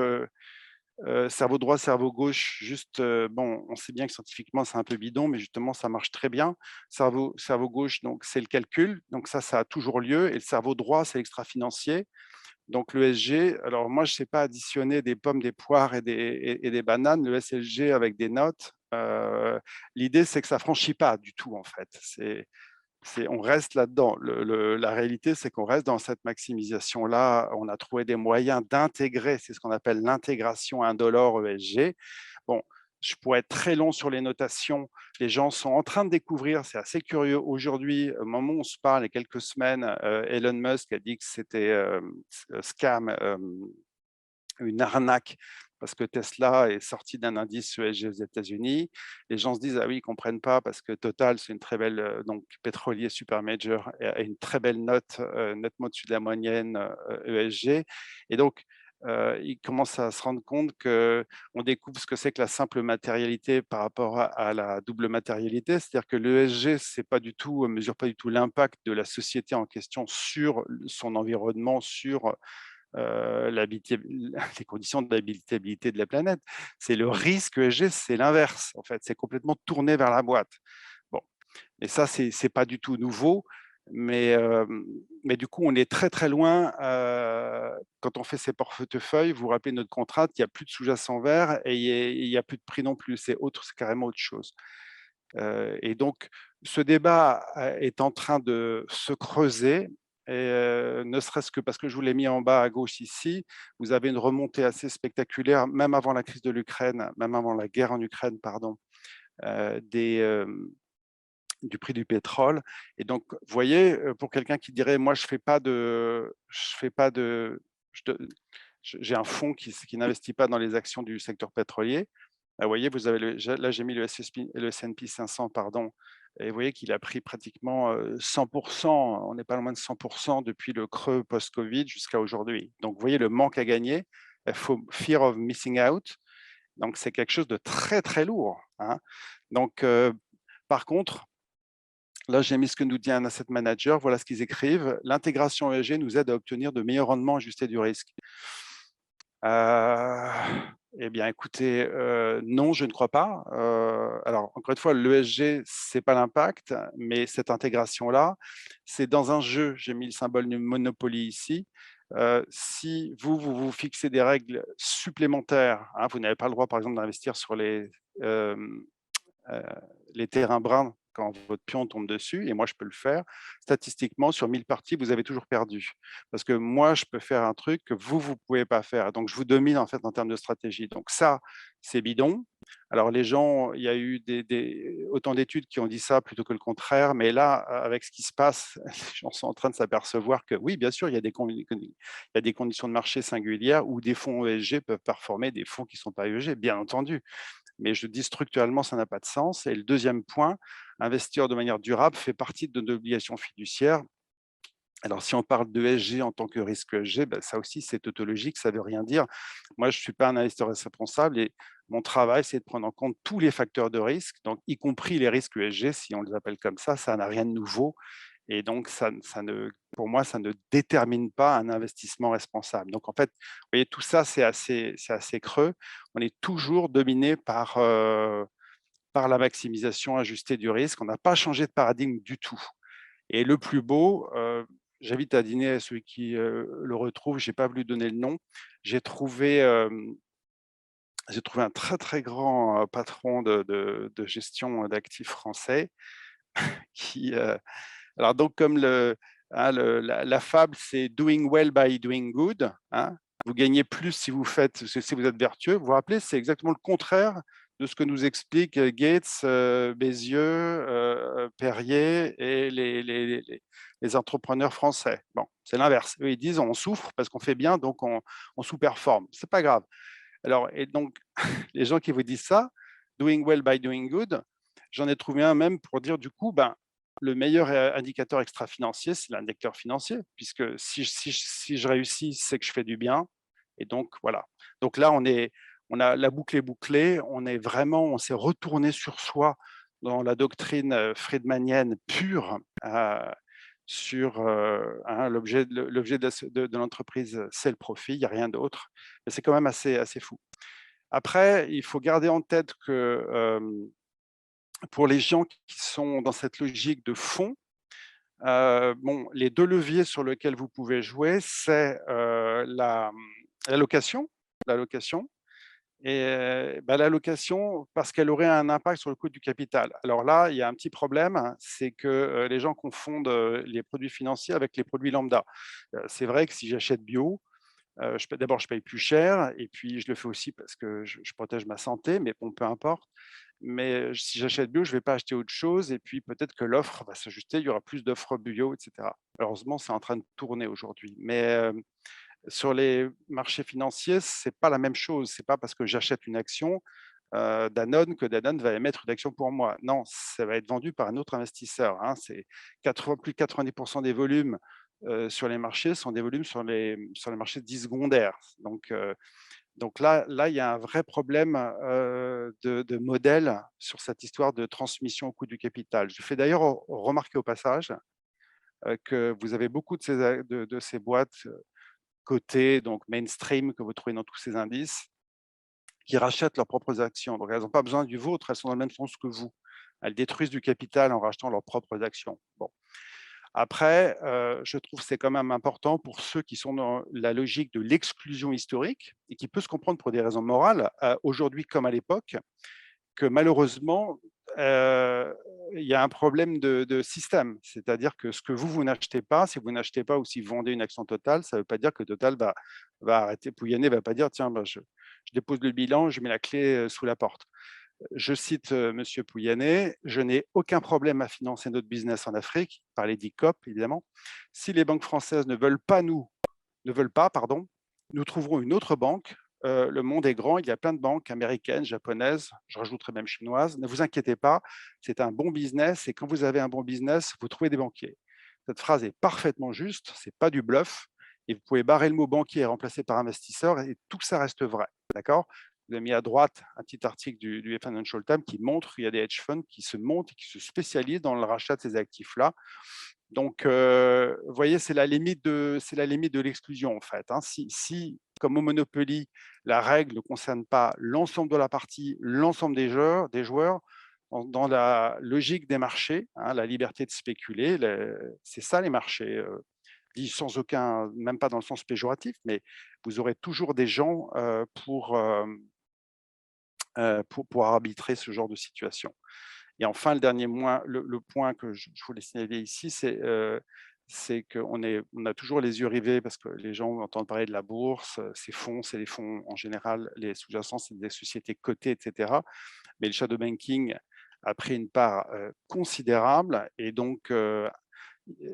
cerveau droit, cerveau gauche, juste, bon, on sait bien que scientifiquement, c'est un peu bidon, mais justement, ça marche très bien. Cerveau gauche, donc c'est le calcul, donc ça a toujours lieu, et le cerveau droit, c'est l'extra-financier. Donc le SG, alors moi, je ne sais pas additionner des pommes, des poires et des bananes, le SLG avec des notes. L'idée, c'est que ça ne franchit pas du tout, en fait. On reste là-dedans. La réalité, c'est qu'on reste dans cette maximisation-là. On a trouvé des moyens d'intégrer, c'est ce qu'on appelle l'intégration indolore ESG. Bon, je pourrais être très long sur les notations. Les gens sont en train de découvrir, c'est assez curieux. Aujourd'hui, au moment où on se parle, il y a quelques semaines, Elon Musk a dit que c'était scam, une arnaque, parce que Tesla est sorti d'un indice ESG aux États-Unis. Les gens se disent, ah oui, ils ne comprennent pas, parce que Total, c'est une très belle, donc pétrolier super major, et une très belle note, nettement au-dessus de la moyenne ESG. Et donc, ils commencent à se rendre compte qu'on découvre ce que c'est que la simple matérialité par rapport à la double matérialité. C'est-à-dire que l'ESG, mesure pas du tout l'impact de la société en question sur son environnement, sur les conditions d'habitabilité de la planète. C'est le risque ESG, c'est l'inverse, en fait. C'est complètement tourné vers la boîte. Bon, et ça, c'est pas du tout nouveau. Mais du coup, on est très très loin. Quand on fait ces portefeuilles, vous vous rappelez notre contrainte, il n'y a plus de sous-jacent vert et il n'y a plus de prix non plus. C'est carrément autre chose. Et donc, ce débat est en train de se creuser. Et ne serait-ce que parce que je vous l'ai mis en bas à gauche ici, vous avez une remontée assez spectaculaire, même avant la crise de l'Ukraine, même avant la guerre en Ukraine, pardon, du prix du pétrole. Et donc, vous voyez, pour quelqu'un qui dirait, moi, j'ai un fonds qui n'investit pas dans les actions du secteur pétrolier. Vous voyez, vous avez là, j'ai mis le S&P 500, pardon, et vous voyez qu'il a pris pratiquement 100%, on n'est pas loin de 100% depuis le creux post-Covid jusqu'à aujourd'hui. Donc, vous voyez le manque à gagner, fear of missing out. Donc, c'est quelque chose de très, très lourd, hein. Donc, par contre, là, j'ai mis ce que nous dit un asset manager. Voilà ce qu'ils écrivent. L'intégration ESG nous aide à obtenir de meilleurs rendements ajustés du risque. Eh bien, écoutez, non, je ne crois pas. Alors, encore une fois, l'ESG, ce n'est pas l'impact, mais cette intégration-là, c'est dans un jeu. J'ai mis le symbole du Monopoly ici. Si vous fixez des règles supplémentaires, hein, vous n'avez pas le droit, par exemple, d'investir sur euh, les terrains bruns quand votre pion tombe dessus, et moi je peux le faire, statistiquement, sur 1000 parties, vous avez toujours perdu. Parce que moi, je peux faire un truc que vous ne pouvez pas faire. Donc, je vous domine en fait en termes de stratégie. Donc, ça, c'est bidon. Alors, les gens, il y a eu autant d'études qui ont dit ça plutôt que le contraire, mais là, avec ce qui se passe, les gens sont en train de s'apercevoir que oui, bien sûr, il y a des conditions de marché singulières où des fonds ESG peuvent performer des fonds qui ne sont pas ESG, bien entendu. Mais je dis structurellement, ça n'a pas de sens. Et le deuxième point, investir de manière durable fait partie de nos obligations fiduciaires. Alors, si on parle de d'ESG en tant que risque ESG, ben, ça aussi, c'est tautologique, ça ne veut rien dire. Moi, je ne suis pas un investisseur responsable et mon travail, c'est de prendre en compte tous les facteurs de risque, donc y compris les risques ESG, si on les appelle comme ça n'a rien de nouveau. Et donc, pour moi, ça ne détermine pas un investissement responsable. Donc, en fait, vous voyez, tout ça, c'est assez creux. On est toujours dominé par la maximisation ajustée du risque. On n'a pas changé de paradigme du tout. Et le plus beau, j'invite à dîner à ceux qui le retrouvent, je n'ai pas voulu donner le nom, j'ai trouvé un très, très grand patron de gestion d'actifs français qui, alors donc comme hein, la fable, c'est doing well by doing good, hein. Vous gagnez plus si vous êtes vertueux. Vous vous rappelez, c'est exactement le contraire de ce que nous expliquent Gates, Bézieux, Perrier et les entrepreneurs français. Bon, c'est l'inverse. Eux, ils disent on souffre parce qu'on fait bien, donc on sous-performe. C'est pas grave. Alors, et donc, les gens qui vous disent ça, doing well by doing good, j'en ai trouvé un même pour dire du coup, ben, le meilleur indicateur extra-financier, c'est l'indicateur financier, puisque si je réussis, c'est que je fais du bien. Et donc, voilà. Donc là, la boucle est bouclée, on s'est retourné sur soi dans la doctrine friedmanienne pure, sur hein, l'objet de l'entreprise, c'est le profit, il n'y a rien d'autre. Mais c'est quand même assez fou. Après, il faut garder en tête que pour les gens qui sont dans cette logique de fonds, bon, les deux leviers sur lesquels vous pouvez jouer, c'est l'allocation, l'allocation, et bah, l'allocation parce qu'elle aurait un impact sur le coût du capital. Alors là, il y a un petit problème, c'est que les gens confondent les produits financiers avec les produits lambda. C'est vrai que si j'achète bio, d'abord, je paye plus cher et puis je le fais aussi parce que je protège ma santé, mais bon, peu importe. Mais si j'achète bio, je ne vais pas acheter autre chose et puis peut-être que l'offre va s'ajuster, il y aura plus d'offres bio, etc. Heureusement, c'est en train de tourner aujourd'hui. Mais sur les marchés financiers, ce n'est pas la même chose. Ce n'est pas parce que j'achète une action Danone que Danone va émettre une action pour moi. Non, ça va être vendu par un autre investisseur, hein. C'est plus de 90% des volumes sur les marchés sont des volumes sur les marchés dits secondaires. Donc là, il y a un vrai problème de modèle sur cette histoire de transmission au coût du capital. Je fais d'ailleurs remarquer au passage que vous avez beaucoup de ces boîtes cotées, donc mainstream, que vous trouvez dans tous ces indices, qui rachètent leurs propres actions. Donc elles n'ont pas besoin du vôtre, elles sont dans le même sens que vous. Elles détruisent du capital en rachetant leurs propres actions. Bon. Après, je trouve que c'est quand même important pour ceux qui sont dans la logique de l'exclusion historique et qui peut se comprendre pour des raisons morales, aujourd'hui comme à l'époque, que malheureusement, il y a un problème de système. C'est-à-dire que ce que vous n'achetez pas, si vous n'achetez pas ou si vous vendez une action Total, ça ne veut pas dire que Total va arrêter. Pouyanné ne va pas dire, tiens, je dépose le bilan, je mets la clé sous la porte. Je cite Monsieur Pouyanné, je n'ai aucun problème à financer notre business en Afrique, par les 10 COP évidemment. Si les banques françaises ne veulent pas, nous trouverons une autre banque. Le monde est grand, il y a plein de banques américaines, japonaises, je rajouterai même chinoises. Ne vous inquiétez pas, c'est un bon business et quand vous avez un bon business, vous trouvez des banquiers. Cette phrase est parfaitement juste, c'est pas du bluff. Et vous pouvez barrer le mot banquier et remplacer par investisseur et tout ça reste vrai. D'accord? Vous avez mis à droite un petit article du Financial Times qui montre qu'il y a des hedge funds qui se montent et qui se spécialisent dans le rachat de ces actifs-là. Donc, vous voyez, c'est la limite de l'exclusion, en fait. Hein. Si, comme au Monopoly, la règle ne concerne pas l'ensemble de la partie, l'ensemble des joueurs, dans la logique des marchés, hein, la liberté de spéculer, c'est ça les marchés. Dit sans aucun, même pas dans le sens péjoratif, mais vous aurez toujours des gens pour arbitrer ce genre de situation. Et enfin, le dernier le point que je voulais signaler ici, c'est qu'on on a toujours les yeux rivés parce que les gens entendent parler de la bourse, ces fonds, c'est les fonds en général, les sous-jacents, c'est des sociétés cotées, etc. Mais le shadow banking a pris une part considérable et donc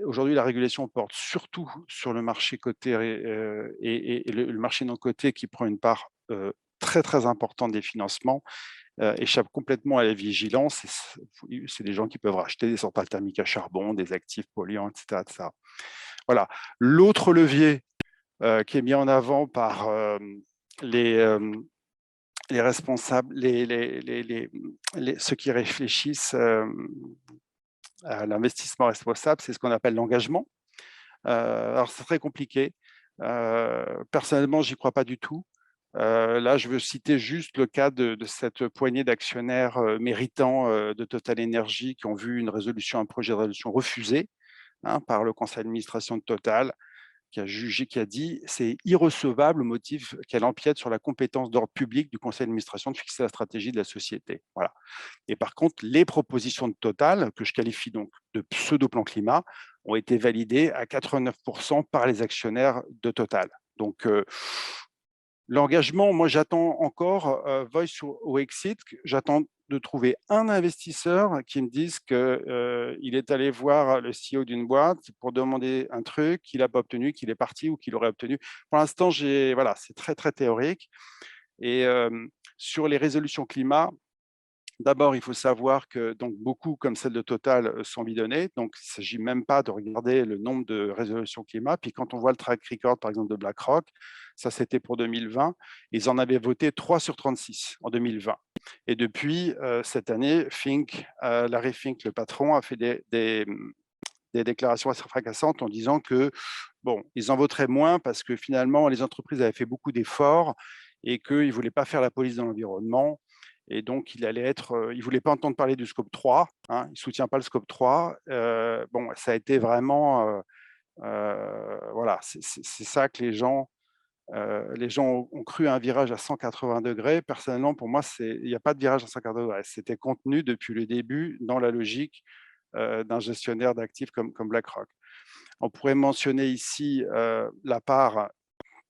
aujourd'hui, la régulation porte surtout sur le marché coté et le marché non coté qui prend une part très très importante des financements échappe complètement à la vigilance. C'est des gens qui peuvent racheter des centrales thermiques à charbon, des actifs polluants, etc. etc. Voilà. L'autre levier qui est mis en avant par les responsables, ceux qui réfléchissent à l'investissement responsable, c'est ce qu'on appelle l'engagement. Alors, c'est très compliqué. Personnellement, j'y crois pas du tout. Là, je veux citer juste le cas de cette poignée d'actionnaires méritants de Total Energy qui ont vu un projet de résolution refusé par le conseil d'administration de Total, qui a dit c'est irrecevable au motif qu'elle empiète sur la compétence d'ordre public du conseil d'administration de fixer la stratégie de la société. Voilà. Et par contre, les propositions de Total, que je qualifie donc de pseudo-plan climat, ont été validées à 89% par les actionnaires de Total. Donc, l'engagement, moi j'attends encore, Voice ou Exit, j'attends de trouver un investisseur qui me dise qu'il est allé voir le CEO d'une boîte pour demander un truc, qu'il n'a pas obtenu, qu'il est parti ou qu'il aurait obtenu. Pour l'instant, voilà, c'est très très théorique. Et sur les résolutions climat, d'abord, il faut savoir que donc, beaucoup, comme celle de Total, sont bidonnées. Donc, il ne s'agit même pas de regarder le nombre de résolutions climat. Puis quand on voit le track record, par exemple, de BlackRock, ça c'était pour 2020, ils en avaient voté 3 sur 36 en 2020. Et depuis cette année, Larry Fink, le patron, a fait des déclarations assez fracassantes en disant que bon, ils en voteraient moins parce que finalement, les entreprises avaient fait beaucoup d'efforts et qu'ils ne voulaient pas faire la police dans l'environnement. Et donc, il ne voulait pas entendre parler du scope 3. Hein, il ne soutient pas le scope 3. Bon, ça a été vraiment... voilà, c'est ça que les gens ont cru à un virage à 180 degrés. Personnellement, pour moi, il n'y a pas de virage à 180 degrés. C'était contenu depuis le début dans la logique d'un gestionnaire d'actifs comme BlackRock. On pourrait mentionner ici la part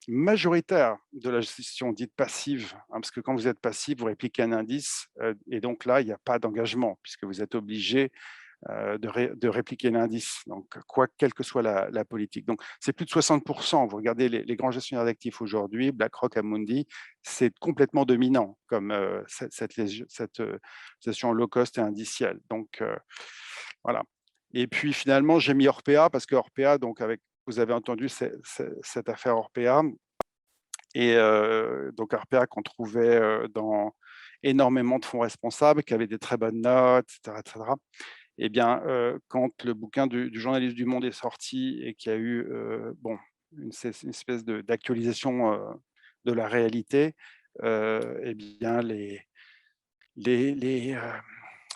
majoritaire de la gestion dite passive, parce que quand vous êtes passif, vous répliquez un indice, et donc là, il n'y a pas d'engagement, puisque vous êtes obligé de répliquer l'indice, donc quelle que soit la politique. Donc, c'est plus de 60%. Vous regardez les grands gestionnaires d'actifs aujourd'hui, BlackRock, Amundi, c'est complètement dominant comme cette gestion low cost et indicielle. Donc, voilà. Et puis, finalement, j'ai mis Orpea, parce que Orpea, donc, avec vous avez entendu cette affaire Orpea. Et donc Orpea qu'on trouvait dans énormément de fonds responsables, qui avaient des très bonnes notes, etc. etc. Eh bien, quand le bouquin du journaliste du Monde est sorti et qu'il y a eu une espèce d'actualisation de la réalité, eh bien,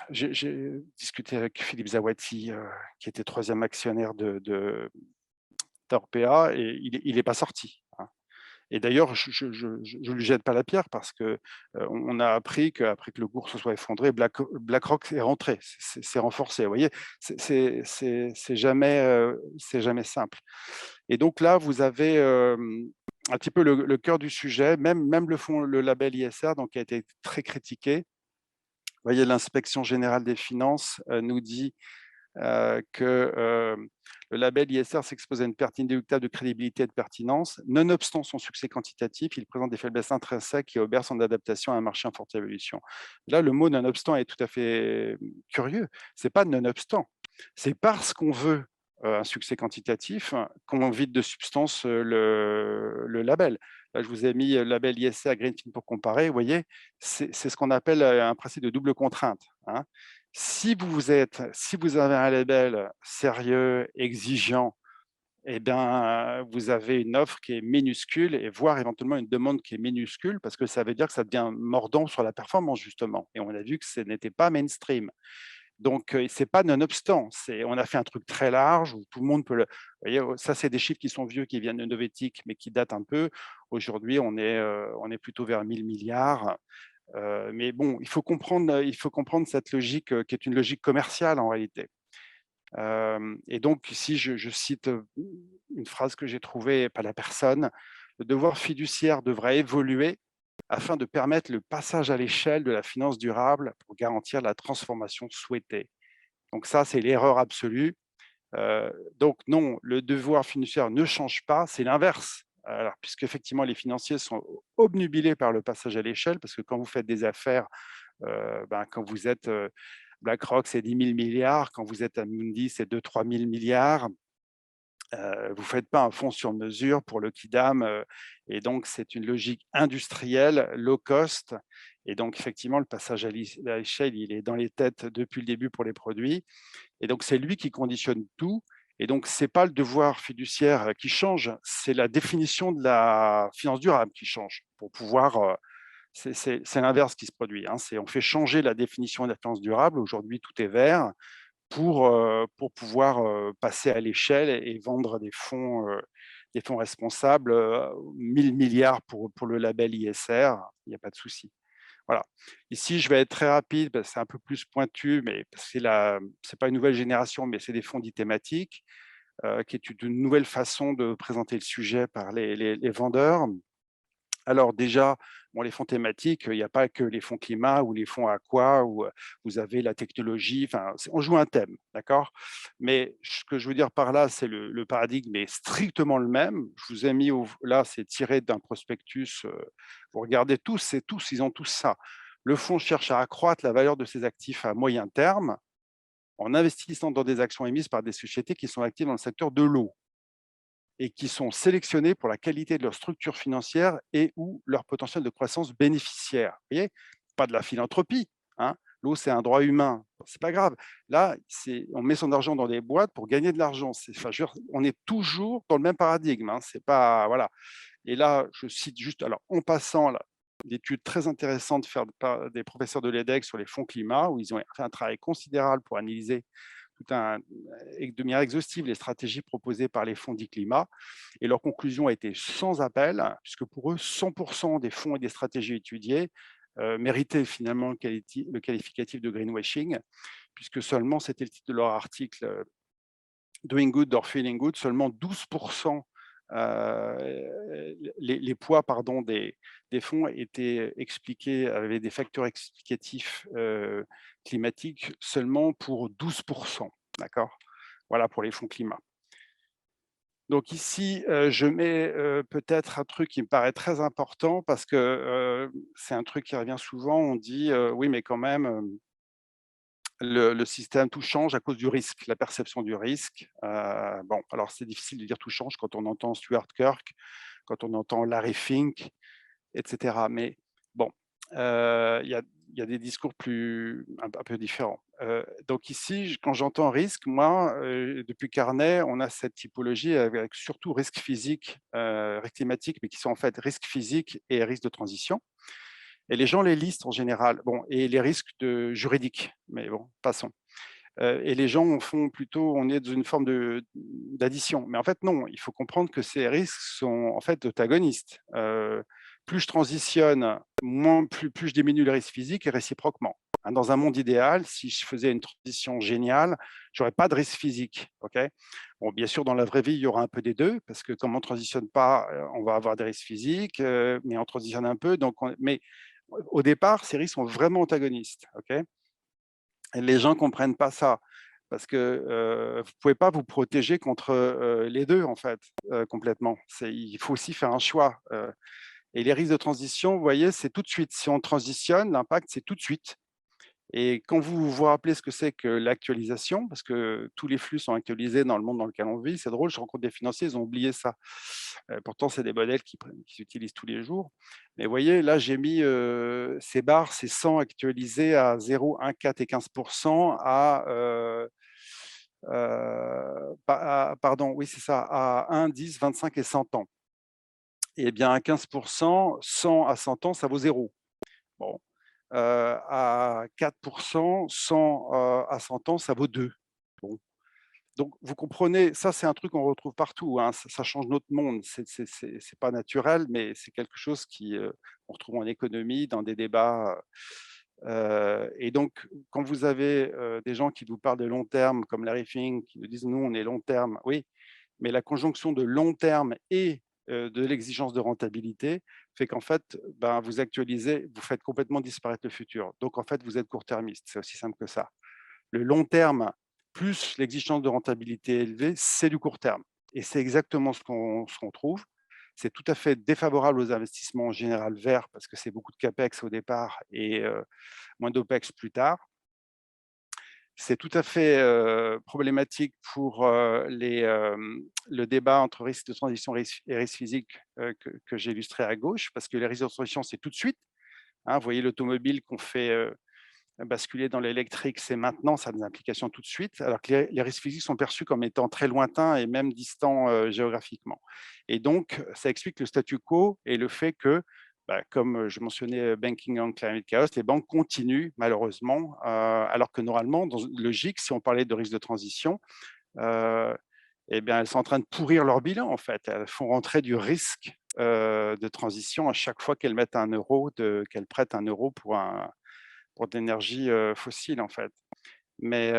j'ai discuté avec Philippe Zawadi, qui était troisième actionnaire d'Orpea, et il n'est pas sorti, hein. Et d'ailleurs, je ne lui jette pas la pierre parce que on a appris qu'après que le cours se soit effondré, BlackRock est rentré, c'est renforcé. Vous voyez, c'est jamais simple. Et donc là, vous avez un petit peu le cœur du sujet, même le label ISR, donc, qui a été très critiqué. Vous voyez, l'inspection générale des finances nous dit que le label ISR s'expose à une perte inéluctable de crédibilité et de pertinence. Nonobstant son succès quantitatif, il présente des faiblesses intrinsèques qui obèrent son adaptation à un marché en forte évolution. Là, le mot nonobstant est tout à fait curieux. Ce n'est pas nonobstant. C'est parce qu'on veut un succès quantitatif qu'on vide de substance le label. Là, je vous ai mis le label ISR Greenfin pour comparer. Vous voyez, c'est ce qu'on appelle un principe de double contrainte, hein. Si vous avez un label sérieux, exigeant, eh bien, vous avez une offre qui est minuscule, et voire éventuellement une demande qui est minuscule, parce que ça veut dire que ça devient mordant sur la performance, justement. Et on a vu que ce n'était pas mainstream. Donc, ce n'est pas nonobstant. On a fait un truc très large où tout le monde peut le. Vous voyez, ça, c'est des chiffres qui sont vieux, qui viennent de Novetic, mais qui datent un peu. Aujourd'hui, on est plutôt vers 1000 milliards. Mais bon, il faut comprendre cette logique qui est une logique commerciale en réalité. Et donc ici, je cite une phrase que j'ai trouvée, pas la personne: le devoir fiduciaire devrait évoluer afin de permettre le passage à l'échelle de la finance durable pour garantir la transformation souhaitée. Donc ça, c'est l'erreur absolue. Donc non, le devoir fiduciaire ne change pas, c'est l'inverse. Alors, puisqu'effectivement, les financiers sont obnubilés par le passage à l'échelle, parce que quand vous faites des affaires, quand vous êtes BlackRock, c'est 10 000 milliards, quand vous êtes Amundi, c'est 2 000 3 000 milliards. Vous ne faites pas un fonds sur mesure pour le Kidam, et donc c'est une logique industrielle, low cost. Et donc, effectivement, le passage à l'échelle, il est dans les têtes depuis le début pour les produits. Et donc, c'est lui qui conditionne tout. Et donc, ce n'est pas le devoir fiduciaire qui change, c'est la définition de la finance durable qui change pour pouvoir. C'est l'inverse qui se produit, hein. On fait changer la définition de la finance durable. Aujourd'hui, tout est vert pour pouvoir passer à l'échelle et vendre des fonds responsables, 1000 milliards pour le label ISR, il n'y a pas de souci. Voilà. Ici, je vais être très rapide, parce que c'est un peu plus pointu, mais c'est pas une nouvelle génération, mais c'est des fonds dits thématiques, qui est une nouvelle façon de présenter le sujet par les vendeurs. Alors déjà, les fonds thématiques, il n'y a pas que les fonds climat ou les fonds aqua, où vous avez la technologie, enfin, on joue un thème, d'accord? Mais ce que je veux dire par là, c'est le paradigme est strictement le même. Je vous ai mis, là, c'est tiré d'un prospectus, vous regardez tous, ils ont tous ça. Le fonds cherche à accroître la valeur de ses actifs à moyen terme en investissant dans des actions émises par des sociétés qui sont actives dans le secteur de l'eau et qui sont sélectionnés pour la qualité de leur structure financière et ou leur potentiel de croissance bénéficiaire. Vous voyez, pas de la philanthropie, hein. L'eau, c'est un droit humain. C'est pas grave. Là, on met son argent dans des boîtes pour gagner de l'argent. On est toujours dans le même paradigme, hein. C'est pas, voilà. Et là, je cite juste, alors en passant, là, d'études très intéressantes par des professeurs de l'EDEC sur les fonds climat, où ils ont fait un travail considérable pour analyser de manière exhaustive les stratégies proposées par les fonds dits climat. Et leur conclusion a été sans appel, puisque pour eux, 100% des fonds et des stratégies étudiées méritaient finalement le qualificatif de greenwashing, puisque seulement, c'était le titre de leur article, Doing Good or Feeling Good, seulement 12%, les poids des fonds étaient expliqués, avaient des facteurs explicatifs climatiques seulement pour 12%. D'accord? Voilà pour les fonds climat. Donc ici, je mets peut-être un truc qui me paraît très important, parce que c'est un truc qui revient souvent. On dit oui, mais quand même, le système, tout change à cause du risque, la perception du risque. Bon, alors c'est difficile de dire tout change quand on entend Stuart Kirk, quand on entend Larry Fink, et cetera. Mais bon, il y a des discours un peu différents. Donc ici, quand j'entends risque, moi, depuis Carnet, on a cette typologie avec surtout risque physique, risque climatique, mais qui sont en fait risque physique et risque de transition. Et les gens les listent en général. Bon, et les risques juridiques, mais bon, passons. Et les gens font plutôt, on est dans une forme d'addition. Mais en fait, non, il faut comprendre que ces risques sont en fait antagonistes. Plus je transitionne, plus je diminue le risque physique et réciproquement. Hein, dans un monde idéal, si je faisais une transition géniale, j'aurais pas de risque physique. Okay, bon, bien sûr, dans la vraie vie, il y aura un peu des deux, parce que comme on ne transitionne pas, on va avoir des risques physiques, mais on transitionne un peu. Mais au départ, ces risques sont vraiment antagonistes. Okay, et les gens ne comprennent pas ça parce que vous ne pouvez pas vous protéger contre les deux, en fait, complètement. Il faut aussi faire un choix. Et les risques de transition, vous voyez, c'est tout de suite. Si on transitionne, l'impact, c'est tout de suite. Et quand vous vous rappelez ce que c'est que l'actualisation, parce que tous les flux sont actualisés dans le monde dans lequel on vit, c'est drôle, je rencontre des financiers, ils ont oublié ça. Pourtant, c'est des modèles qui s'utilisent tous les jours. Mais vous voyez, là, j'ai mis ces barres, ces 100 actualisés à 0, 1, 4 et 15% pardon, oui, c'est ça, à 1, 10, 25 et 100 ans. Et bien, à 15%, 100 à 100 ans, ça vaut 0. Bon, à 4%, 100 à 100 ans, ça vaut 2. Bon. Donc, vous comprenez, ça, c'est un truc qu'on retrouve partout. Hein. Ça change notre monde. C'est pas naturel, mais c'est quelque chose on retrouve en économie, dans des débats. Et donc, quand vous avez des gens qui vous parlent de long terme, comme Larry Fink, qui nous disent nous, on est long terme, oui, mais la conjonction de long terme et de l'exigence de rentabilité fait qu'en fait, ben, vous actualisez, vous faites complètement disparaître le futur. Donc, en fait, vous êtes court-termiste. C'est aussi simple que ça. Le long terme plus l'exigence de rentabilité élevée, c'est du court terme. Et c'est exactement ce qu'on trouve. C'est tout à fait défavorable aux investissements en général verts parce que c'est beaucoup de capex au départ et moins d'opex plus tard. C'est tout à fait problématique pour le débat entre risque de transition et risque physique que j'ai illustré à gauche, parce que les risques de transition, c'est tout de suite. Hein, vous voyez l'automobile qu'on fait basculer dans l'électrique, c'est maintenant, ça a des implications tout de suite, alors que les risques physiques sont perçus comme étant très lointains et même distants géographiquement. Et donc, ça explique le statu quo et le fait que, bah, comme je mentionnais Banking on Climate Chaos, les banques continuent malheureusement, alors que normalement, dans une logique, si on parlait de risque de transition, eh bien, elles sont en train de pourrir leur bilan en fait. Elles font rentrer du risque de transition à chaque fois qu'elles mettent un euro, qu'elles prêtent un euro pour de l'énergie fossile en fait. Mais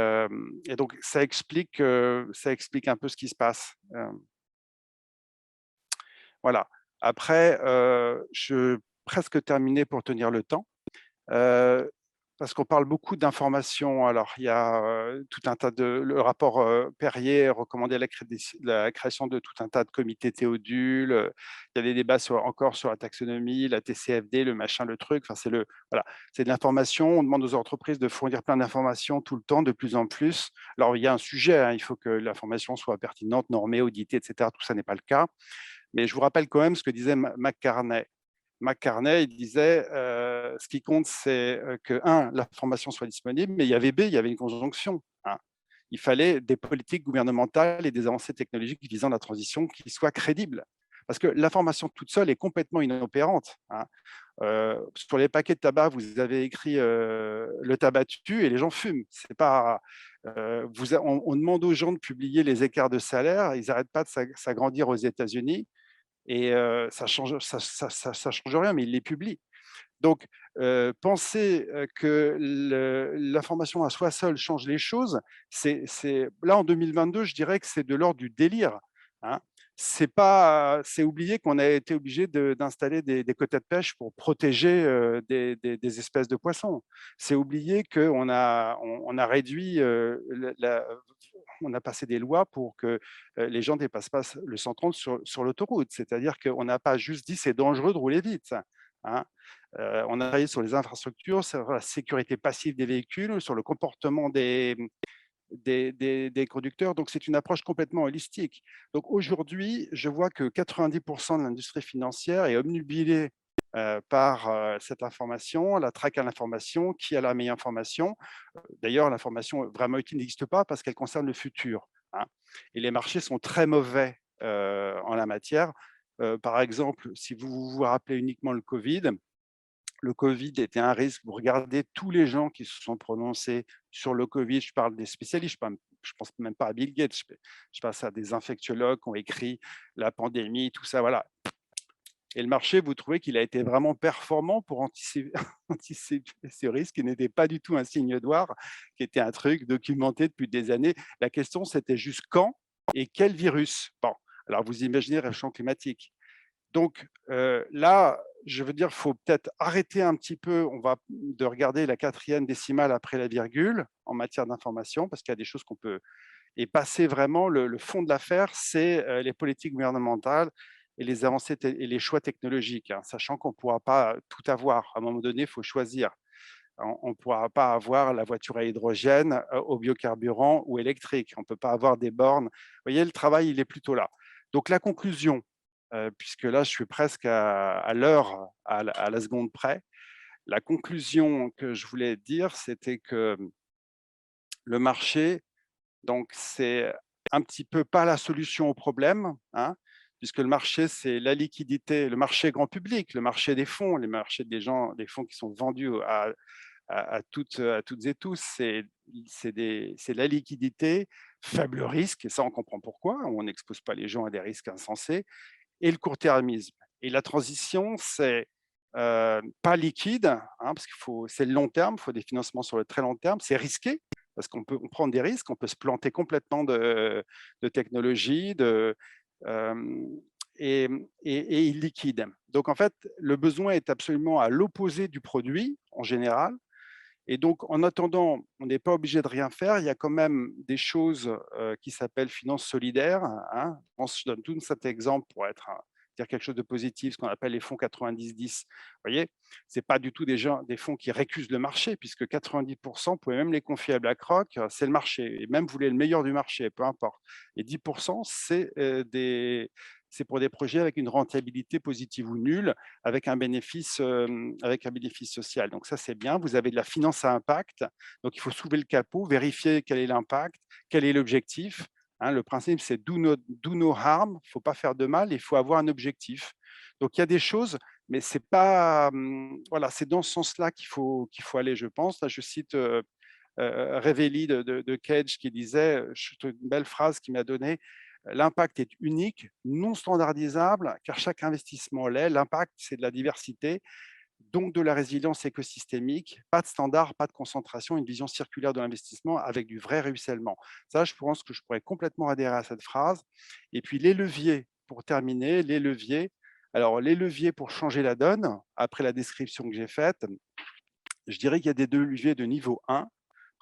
et donc ça explique un peu ce qui se passe. Voilà. Après, je presque terminé pour tenir le temps. Heu, Parce qu'on parle beaucoup d'informations. Alors, il y a tout un tas le rapport Perrier recommandait la création de tout un tas de comités Théodule. Il y a des débats encore sur la taxonomie, la TCFD, le machin, le truc. Enfin, voilà, c'est de l'information. On demande aux entreprises de fournir plein d'informations tout le temps, de plus en plus. Alors, il y a un sujet, hein, il faut que l'information soit pertinente, normée, auditée, etc. Tout ça n'est pas le cas. Mais je vous rappelle quand même ce que disait McCarney. McCarney, il disait ce qui compte, c'est que, un, l'information soit disponible, mais il y avait B, il y avait une conjonction. Hein. Il fallait des politiques gouvernementales et des avancées technologiques visant la transition qui soient crédibles. Parce que l'information toute seule est complètement inopérante. Hein. Sur les paquets de tabac, vous avez écrit le tabac tue et les gens fument. C'est pas, on demande aux gens de publier les écarts de salaire, ils n'arrêtent pas de s'agrandir aux États-Unis et ça change, ça change rien, mais ils les publient. Donc, penser que l'information à soi seule change les choses, là en 2022, je dirais que c'est de l'ordre du délire. Hein. C'est oublier qu'on a été obligé d'installer des quotas de pêche pour protéger des espèces de poissons. C'est oublier qu'on on a réduit, on a passé des lois pour que les gens ne dépassent pas le 130 sur l'autoroute. C'est-à-dire qu'on n'a pas juste dit c'est dangereux de rouler vite. hein. On a travaillé sur les infrastructures, sur la sécurité passive des véhicules, sur le comportement des conducteurs. Donc, c'est une approche complètement holistique. Donc, aujourd'hui, je vois que 90% de l'industrie financière est obnubilée par cette information, la traque à l'information, qui a la meilleure information. D'ailleurs, l'information vraiment utile n'existe pas parce qu'elle concerne le futur, hein. Et les marchés sont très mauvais en la matière. Par exemple, si vous vous rappelez uniquement le Covid était un risque. Vous regardez tous les gens qui se sont prononcés sur le Covid, je parle des spécialistes, je ne pense même pas à Bill Gates, je pense à des infectiologues qui ont écrit la pandémie, tout ça, voilà. Et le marché, vous trouvez qu'il a été vraiment performant pour anticiper, anticiper ce risque qui n'était pas du tout un signe noir, qui était un truc documenté depuis des années. La question, c'était juste quand et quel virus. Bon, alors vous imaginez le réchauffement climatique. Donc là, je veux dire, il faut peut-être arrêter un petit peu de regarder la quatrième décimale après la virgule en matière d'information, parce qu'il y a des choses qu'on peut… Et passer vraiment, le fond de l'affaire, c'est les politiques gouvernementales et les avancées et les choix technologiques, hein, sachant qu'on ne pourra pas tout avoir. À un moment donné, il faut choisir. On ne pourra pas avoir la voiture à hydrogène, au biocarburant ou électrique. On ne peut pas avoir des bornes. Vous voyez, le travail, il est plutôt là. Donc la conclusion, puisque là, je suis presque à l'heure, à la seconde près. La conclusion que je voulais dire, c'était que le marché, donc, c'est un petit peu pas la solution au problème, hein, puisque le marché, c'est la liquidité, le marché grand public, le marché des fonds, les marchés des gens, des fonds qui sont vendus à toutes et tous, c'est la liquidité, faible risque, et ça, on comprend pourquoi, on n'expose pas les gens à des risques insensés, et le court-termisme. Et la transition, c'est pas liquide, hein, parce c'est le long terme, il faut des financements sur le très long terme, c'est risqué, parce on prend des risques, on peut se planter complètement de technologie, et, et illiquide. Donc en fait, le besoin est absolument à l'opposé du produit en général. Et donc, en attendant, on n'est pas obligé de rien faire. Il y a quand même des choses qui s'appellent finances solidaires, hein. Je donne tout cet exemple pour dire quelque chose de positif, ce qu'on appelle les fonds 90-10. Vous voyez, ce n'est pas du tout des fonds qui récusent le marché, puisque 90%, vous pouvez même les confier à BlackRock, c'est le marché. Et même vous voulez le meilleur du marché, peu importe. Et 10%, c'est pour des projets avec une rentabilité positive ou nulle, avec un bénéfice social. Donc ça, c'est bien. Vous avez de la finance à impact. Donc il faut soulever le capot, vérifier quel est l'impact, quel est l'objectif. Hein, le principe, c'est do no harm. Il ne faut pas faire de mal. Il faut avoir un objectif. Donc il y a des choses, mais c'est pas voilà, c'est dans ce sens-là qu'il faut aller, je pense. Là, je cite Revelli de Cage qui disait une belle phrase qui m'a donné: l'impact est unique, non standardisable, car chaque investissement l'est. L'impact, c'est de la diversité, donc de la résilience écosystémique, pas de standard, pas de concentration, une vision circulaire de l'investissement avec du vrai ruissellement. Ça, je pense que je pourrais complètement adhérer à cette phrase. Et puis les leviers, pour terminer, les leviers. Alors, les leviers pour changer la donne, après la description que j'ai faite, je dirais qu'il y a des deux leviers de niveau 1.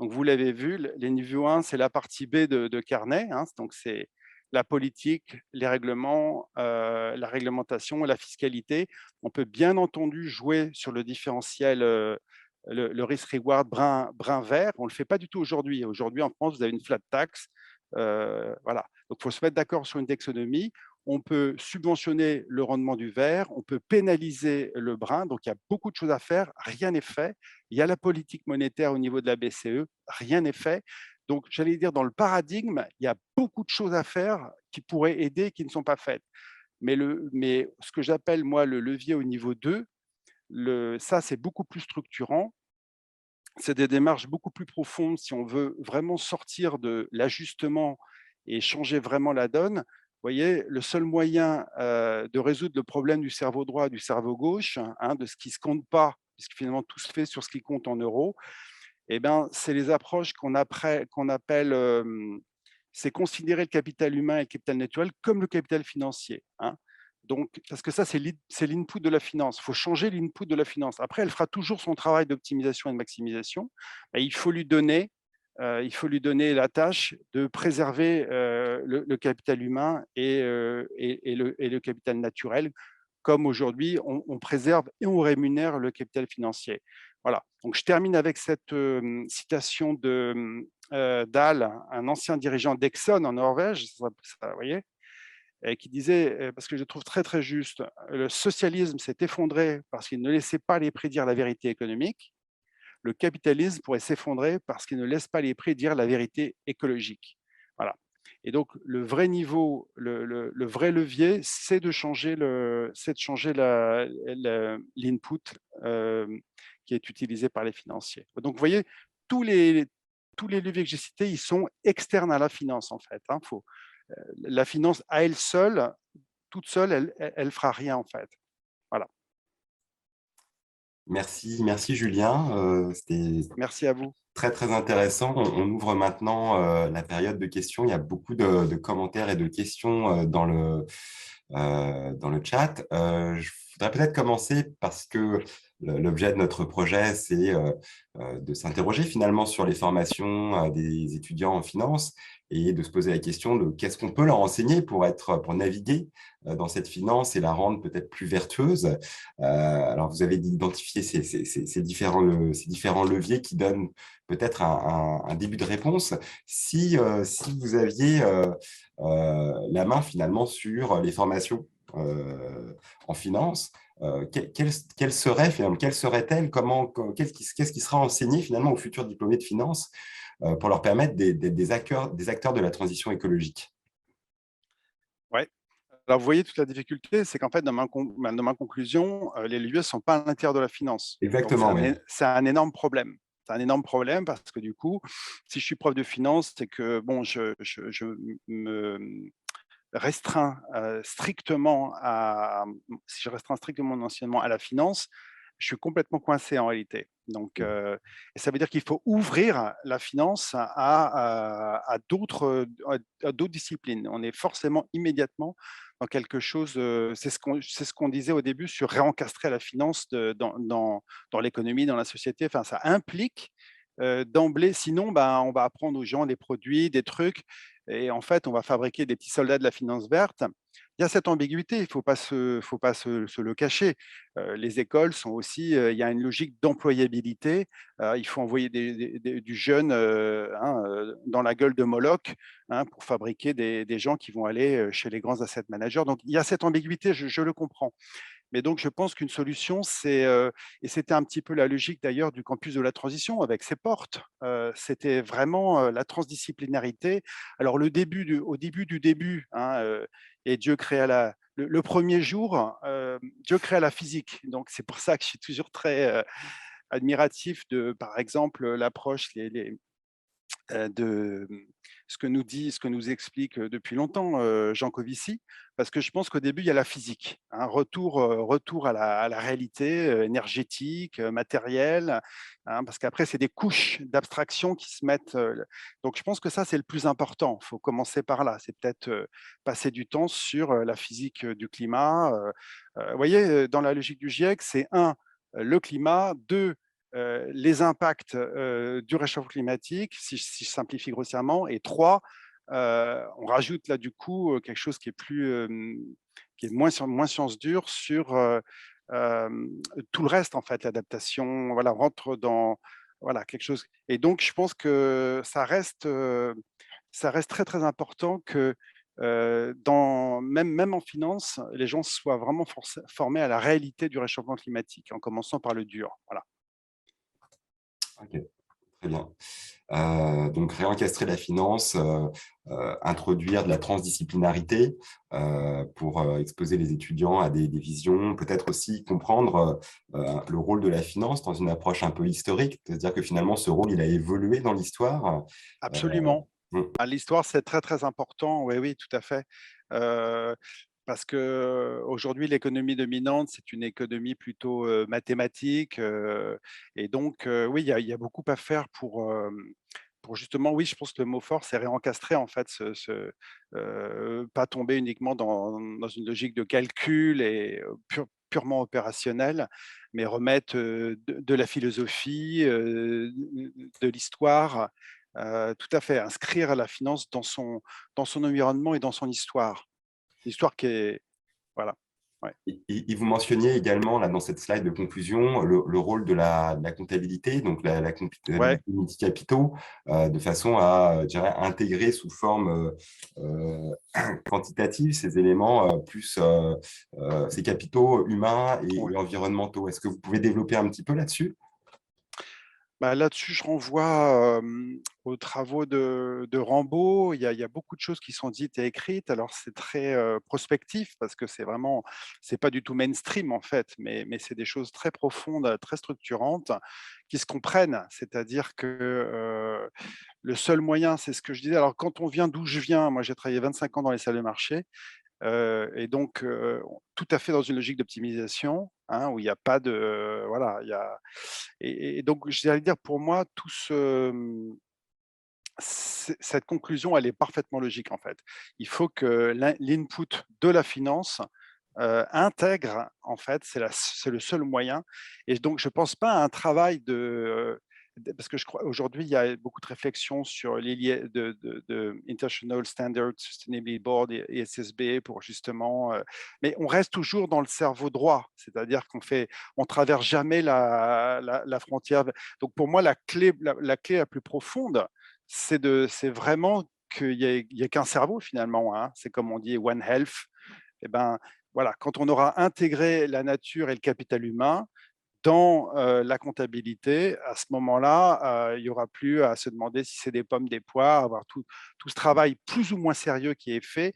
Donc, vous l'avez vu, les niveaux 1, c'est la partie B de Carnet. Hein, donc, c'est la politique, les règlements, la réglementation et la fiscalité. On peut bien entendu jouer sur le différentiel, le risk-reward brun-vert. On ne le fait pas du tout aujourd'hui. Aujourd'hui, en France, vous avez une flat tax. Voilà. Donc, il faut se mettre d'accord sur une taxonomie. On peut subventionner le rendement du vert, on peut pénaliser le brun. Donc, il y a beaucoup de choses à faire. Rien n'est fait. Il y a la politique monétaire au niveau de la BCE. Rien n'est fait. Donc, j'allais dire, dans le paradigme, il y a beaucoup de choses à faire qui pourraient aider, qui ne sont pas faites. Mais ce que j'appelle, moi, le levier au niveau 2, ça, c'est beaucoup plus structurant. C'est des démarches beaucoup plus profondes si on veut vraiment sortir de l'ajustement et changer vraiment la donne. Vous voyez, le seul moyen de résoudre le problème du cerveau droit et du cerveau gauche, hein, de ce qui ne se compte pas, puisque finalement tout se fait sur ce qui compte en euros, eh ben, c'est les approches qu'on appelle, c'est considérer le capital humain et le capital naturel comme le capital financier. Hein. Donc, parce que ça, c'est l'input de la finance. Il faut changer l'input de la finance. Après, elle fera toujours son travail d'optimisation et de maximisation. Mais il faut lui donner la tâche de préserver le capital humain et le capital naturel comme aujourd'hui, on préserve et on rémunère le capital financier. Voilà. Donc, je termine avec cette citation d'Al, un ancien dirigeant d'Exxon en Norvège, vous voyez, qui disait, parce que je trouve très très juste, le socialisme s'est effondré parce qu'il ne laissait pas les prix dire la vérité économique. Le capitalisme pourrait s'effondrer parce qu'il ne laisse pas les prix dire la vérité écologique. Voilà. Et donc, le vrai niveau, le vrai levier, c'est de changer l'input qui est utilisé par les financiers. Donc, vous voyez, tous les, tous les leviers que j'ai cités, ils sont externes à la finance, en fait. La finance, à elle seule, toute seule, elle fera rien, en fait. Voilà. Merci Julien. C'était Merci à vous. très, très intéressant. On ouvre maintenant la période de questions. Il y a beaucoup de commentaires et de questions dans le chat. Je voudrais peut-être commencer parce que l'objet de notre projet, c'est de s'interroger finalement sur les formations des étudiants en finance et de se poser la question de qu'est-ce qu'on peut leur enseigner pour naviguer dans cette finance et la rendre peut-être plus vertueuse. Alors, vous avez identifié ces différents leviers qui donnent peut-être un début de réponse. Si vous aviez la main finalement sur les formations en finance, quelle serait-elle, qu'est-ce qui sera enseigné finalement aux futurs diplômés de finance pour leur permettre des acteurs de la transition écologique? Ouais. Alors, vous voyez toute la difficulté, c'est qu'en fait, dans ma conclusion, les lieux ne sont pas à l'intérieur de la finance. Donc, Exactement, oui. c'est un énorme problème. C'est un énorme problème parce que du coup, si je suis prof de finance, c'est que bon, je me restreins strictement si je restreins strictement mon enseignement à la finance, je suis complètement coincé en réalité. Donc, et ça veut dire qu'il faut ouvrir la finance à d'autres disciplines. On est forcément immédiatement dans quelque chose, c'est ce qu'on disait au début sur réencastrer la finance dans l'économie, dans la société. Enfin, ça implique d'emblée, sinon, ben, on va apprendre aux gens des produits, des trucs, et en fait, on va fabriquer des petits soldats de la finance verte. Il y a cette ambiguïté, il ne faut pas se le cacher. Les écoles sont aussi, il y a une logique d'employabilité. Il faut envoyer du jeune dans la gueule de Moloch pour fabriquer des gens qui vont aller chez les grands asset managers. Donc, il y a cette ambiguïté, je le comprends. Mais donc, je pense qu'une solution, et c'était un petit peu la logique d'ailleurs du campus de la transition avec ses portes, c'était vraiment la transdisciplinarité. Alors, au début du début, et Dieu créa le premier jour, Dieu créa la physique. Donc, c'est pour ça que je suis toujours très admiratif de, par exemple, l'approche, de ce que nous explique depuis longtemps Jean Covici, parce que je pense qu'au début, il y a la physique, un retour à la réalité énergétique, matérielle, parce qu'après, c'est des couches d'abstraction qui se mettent. Donc, je pense que ça, c'est le plus important. Il faut commencer par là. C'est peut-être passer du temps sur la physique du climat. Vous voyez, dans la logique du GIEC, c'est le climat, deux, les impacts du réchauffement climatique, si je simplifie grossièrement, et trois, on rajoute là du coup quelque chose qui est moins science dure sur tout le reste en fait, l'adaptation, voilà, rentre dans voilà quelque chose. Et donc je pense que ça reste très très important que même en finance, les gens soient vraiment formés à la réalité du réchauffement climatique, en commençant par le dur. Voilà. Ok, très bien. Donc, réencastrer la finance, introduire de la transdisciplinarité pour exposer les étudiants à des visions, peut-être aussi comprendre le rôle de la finance dans une approche un peu historique, c'est-à-dire que finalement, ce rôle, il a évolué dans l'histoire. Euh, Absolument. mm, L'histoire, c'est très, très important. Oui, oui, tout à fait. Heu, Parce qu'aujourd'hui, l'économie dominante, c'est une économie plutôt, mathématique, et donc oui, il y a beaucoup à faire pour justement, oui, je pense que le mot fort, c'est réencastrer en fait pas tomber uniquement dans une logique de calcul et purement opérationnelle, mais remettre, de la philosophie, de l'histoire. Tout à fait, inscrire la finance dans son environnement et dans son histoire. L'histoire qui est voilà. Ouais. Et vous mentionniez également là, dans cette slide de conclusion le rôle de la comptabilité, donc la Ouais. comptabilité multi-capitaux, de façon à, je dirais, intégrer sous forme quantitative ces éléments, plus ces capitaux humains Ouais. et environnementaux. Est-ce que vous pouvez développer un petit peu là-dessus? Bah, là-dessus, je renvoie, aux travaux de Rambaud. Il y a beaucoup de choses qui sont dites et écrites. Alors c'est très, prospectif parce que c'est pas du tout mainstream en fait, mais c'est des choses très profondes, très structurantes qui se comprennent. C'est-à-dire que, le seul moyen, c'est ce que je disais, alors quand on vient d'où je viens, moi j'ai travaillé 25 ans dans les salles de marché. Et donc, tout à fait dans une logique d'optimisation, hein, où il y a pas de voilà, il y a et donc j'allais dire pour moi tout cette conclusion, elle est parfaitement logique en fait. Il faut que l'input de la finance, intègre en fait, c'est le seul moyen et donc je pense pas à un travail parce que je crois aujourd'hui, il y a beaucoup de réflexions sur les liés de International Standard Sustainability Board et SSB pour justement, mais on reste toujours dans le cerveau droit, c'est-à-dire on traverse jamais la frontière. Donc pour moi, la clé la plus profonde, c'est vraiment qu'il y ait qu'un cerveau finalement, hein. C'est comme on dit One Health. Et ben, voilà, quand on aura intégré la nature et le capital humain dans la comptabilité, à ce moment-là, il n'y aura plus à se demander si c'est des pommes, des pois, avoir tout ce travail plus ou moins sérieux qui est fait,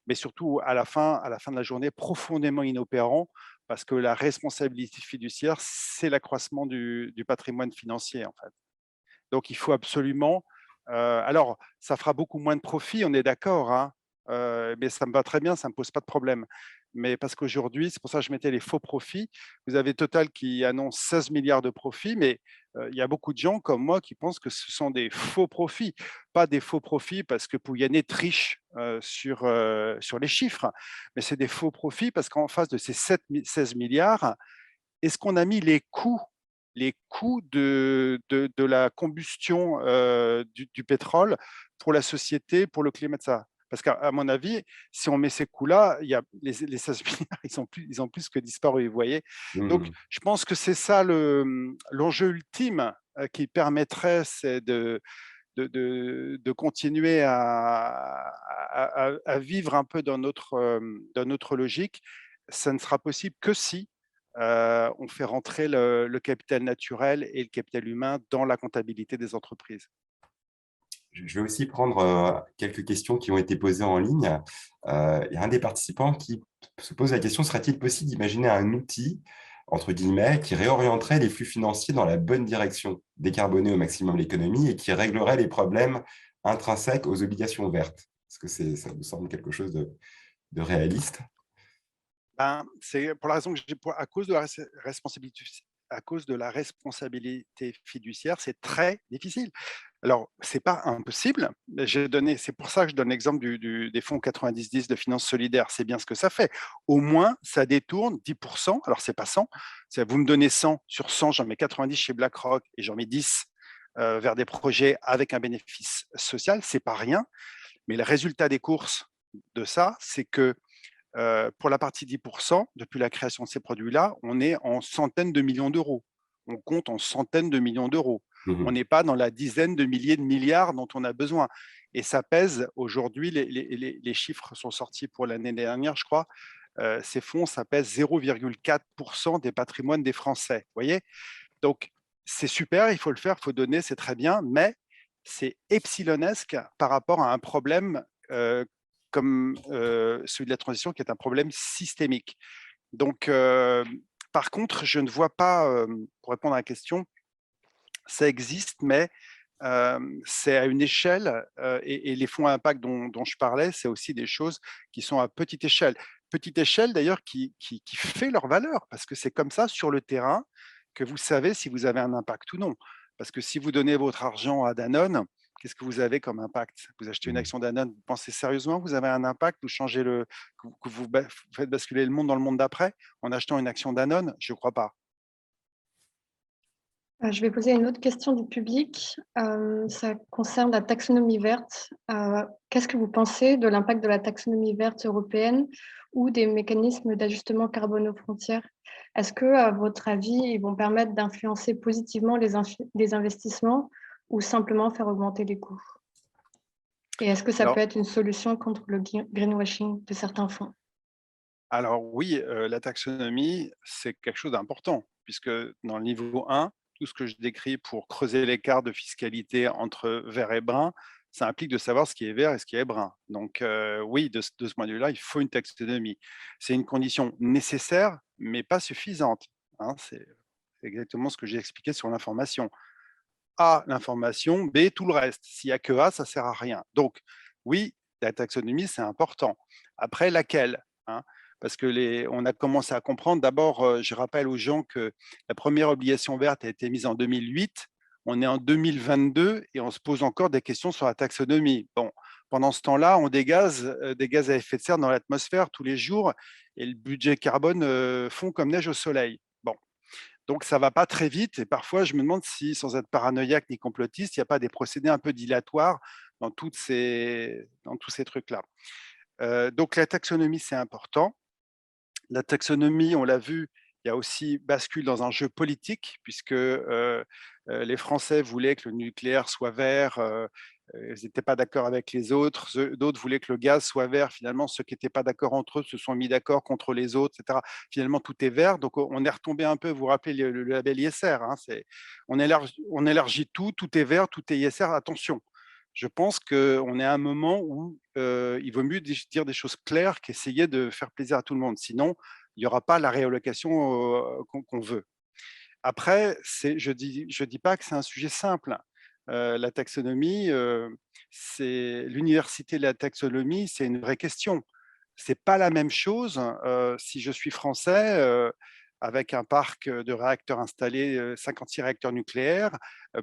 mais surtout à la fin de la journée, profondément inopérant, parce que la responsabilité fiduciaire, c'est l'accroissement du patrimoine financier, en fait. Donc, il faut absolument. Alors, ça fera beaucoup moins de profit, on est d'accord, hein, mais ça me va très bien, ça ne me pose pas de problème. Mais parce qu'aujourd'hui, c'est pour ça que je mettais les faux profits. Vous avez Total qui annonce 16 milliards de profits, mais il y a beaucoup de gens comme moi qui pensent que ce sont des faux profits. Pas des faux profits parce que Pouyanné triche sur les chiffres, mais c'est des faux profits parce qu'en face de ces 16 milliards, est-ce qu'on a mis les coûts de la combustion du pétrole pour la société, pour le climat de ça? Parce qu'à mon avis, si on met ces coûts-là, il y a les 16 milliards, ils ont plus que disparu, vous voyez. Donc, Mmh. je pense que c'est ça l'enjeu ultime qui permettrait, c'est de continuer à vivre un peu dans notre logique. Ça ne sera possible que si on fait rentrer le capital naturel et le capital humain dans la comptabilité des entreprises. Je vais aussi prendre quelques questions qui ont été posées en ligne. Il y a un des participants qui se pose la question, serait-il possible d'imaginer un outil, entre guillemets, qui réorienterait les flux financiers dans la bonne direction, décarboner au maximum l'économie et qui réglerait les problèmes intrinsèques aux obligations vertes? Est-ce que ça vous semble quelque chose de réaliste? Ben, c'est pour la raison que à cause de la responsabilité, à cause de la responsabilité fiduciaire, c'est très difficile. Alors, c'est pas impossible. Mais c'est pour ça que je donne l'exemple des fonds 90-10 de finances solidaires. C'est bien ce que ça fait. Au moins, ça détourne 10%. Alors, c'est pas 100. Vous me donnez 100 sur 100, j'en mets 90 chez BlackRock et j'en mets 10 vers des projets avec un bénéfice social. C'est pas rien. Mais le résultat des courses de ça, c'est que pour la partie 10%, depuis la création de ces produits-là, on est en centaines de millions d'euros. On compte en centaines de millions d'euros. On Mhm. n'est pas dans la dizaine de milliers de milliards dont on a besoin. Et ça pèse aujourd'hui, les chiffres sont sortis pour l'année dernière, je crois. Ces fonds, ça pèse 0,4% des patrimoines des Français. Vous voyez? Donc, c'est super, il faut le faire, il faut donner, c'est très bien, mais c'est epsilonesque par rapport à un problème comme celui de la transition, qui est un problème systémique. Donc, par contre, je ne vois pas, pour répondre à la question, ça existe, mais c'est à une échelle, et les fonds à impact dont je parlais, c'est aussi des choses qui sont à petite échelle. Petite échelle d'ailleurs qui fait leur valeur, parce que c'est comme ça sur le terrain que vous savez si vous avez un impact ou non. Parce que si vous donnez votre argent à Danone, qu'est-ce que vous avez comme impact? Vous achetez une Mhm. action Danone, vous pensez sérieusement que vous avez un impact, vous changez que vous faites basculer le monde dans le monde d'après en achetant une action Danone? Je ne crois pas. Je vais poser une autre question du public. Ça concerne la taxonomie verte. Qu'est-ce que vous pensez de l'impact de la taxonomie verte européenne ou des mécanismes d'ajustement carbone aux frontières? Est-ce que, à votre avis, ils vont permettre d'influencer positivement les investissements ou simplement faire augmenter les coûts? Et est-ce que ça peut Alors, être une solution contre le greenwashing de certains fonds? alors oui, la taxonomie, c'est quelque chose d'important, puisque dans le niveau 1, tout ce que je décris pour creuser l'écart de fiscalité entre vert et brun, ça implique de savoir ce qui est vert et ce qui est brun. Donc oui, de ce point de vue-là, il faut une taxonomie. C'est une condition nécessaire, mais pas suffisante, hein. C'est exactement ce que j'ai expliqué sur l'information. A, l'information, B, tout le reste. S'il y a que A, ça sert à rien. Donc oui, la taxonomie, c'est important. Après, laquelle, hein? Parce que on a commencé à comprendre. D'abord, je rappelle aux gens que la première obligation verte a été mise en 2008. On est en 2022 et on se pose encore des questions sur la taxonomie. Bon, pendant ce temps-là, on dégage des gaz à effet de serre dans l'atmosphère tous les jours et le budget carbone fond comme neige au soleil. Bon, donc ça va pas très vite et parfois je me demande si, sans être paranoïaque ni complotiste, il n'y a pas des procédés un peu dilatoires dans tous ces trucs-là. Donc la taxonomie, c'est important. La taxonomie, on l'a vu, il y a aussi bascule dans un jeu politique puisque les Français voulaient que le nucléaire soit vert, ils n'étaient pas d'accord avec les autres, d'autres voulaient que le gaz soit vert. Finalement, ceux qui n'étaient pas d'accord entre eux se sont mis d'accord contre les autres, etc. Finalement, tout est vert. Donc, on est retombé un peu, vous vous rappelez le label ISR, hein, on élargit tout, tout est vert, tout est ISR. Attention, je pense qu'on est à un moment où il vaut mieux dire des choses claires qu'essayer de faire plaisir à tout le monde. Sinon, il n'y aura pas la réallocation qu'on veut. Après, je dis pas que c'est un sujet simple. La taxonomie, c'est l'université de la taxonomie, c'est une vraie question. C'est pas la même chose si je suis français avec un parc de réacteurs installés, 56 réacteurs nucléaires.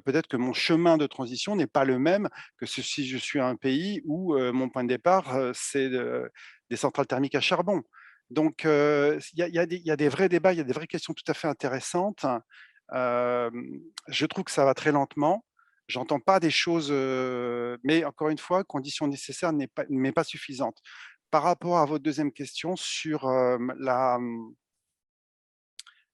Peut-être que mon chemin de transition n'est pas le même que si je suis un pays où mon point de départ c'est des centrales thermiques à charbon. Donc, il y a des vrais débats, il y a des vraies questions tout à fait intéressantes. Je trouve que ça va très lentement. J'entends pas des choses, mais encore une fois, condition nécessaire mais pas suffisante. Par rapport à votre deuxième question sur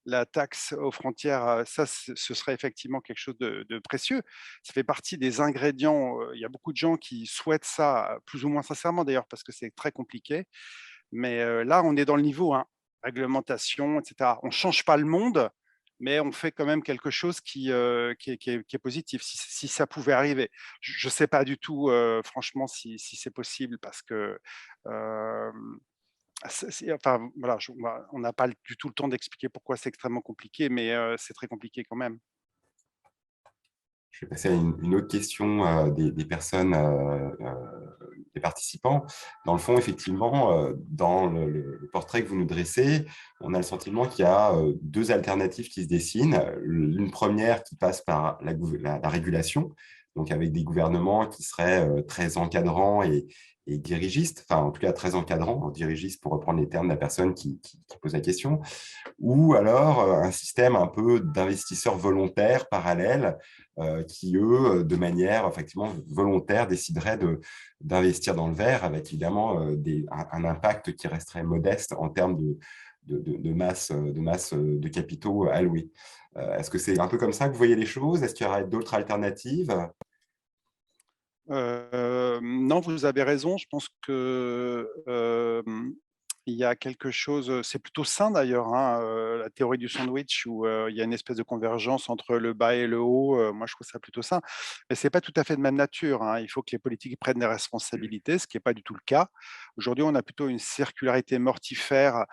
la taxe aux frontières, ça, ce serait effectivement quelque chose de précieux. Ça fait partie des ingrédients. Il y a beaucoup de gens qui souhaitent ça, plus ou moins sincèrement d'ailleurs, parce que c'est très compliqué. Mais là, on est dans le niveau 1, réglementation, etc. On ne change pas le monde, mais on fait quand même quelque chose qui est positif, si ça pouvait arriver. Je ne sais pas du tout, franchement, si c'est possible, parce que enfin, voilà, on n'a pas du tout le temps d'expliquer pourquoi c'est extrêmement compliqué, mais c'est très compliqué quand même. Je vais passer à une autre question des personnes, des participants. Dans le fond, effectivement, dans le portrait que vous nous dressez, on a le sentiment qu'il y a deux alternatives qui se dessinent. Une première qui passe par la régulation, donc avec des gouvernements qui seraient très encadrants et dirigistes, enfin en tout cas très encadrants, dirigistes pour reprendre les termes de la personne qui pose la question, ou alors un système un peu d'investisseurs volontaires parallèles qui, eux, de manière effectivement volontaire, décideraient d'investir dans le vert avec évidemment un impact qui resterait modeste en termes de masse de capitaux alloués. Est-ce que c'est un peu comme ça que vous voyez les choses? Est-ce qu'il y aurait d'autres alternatives? Non, vous avez raison. Je pense que il y a quelque chose, c'est plutôt sain d'ailleurs, hein, la théorie du sandwich où il y a une espèce de convergence entre le bas et le haut. Moi, je trouve ça plutôt sain. Mais c'est pas tout à fait de même nature, hein. Il faut que les politiques prennent des responsabilités, ce qui n'est pas du tout le cas. Aujourd'hui, on a plutôt une circularité mortifère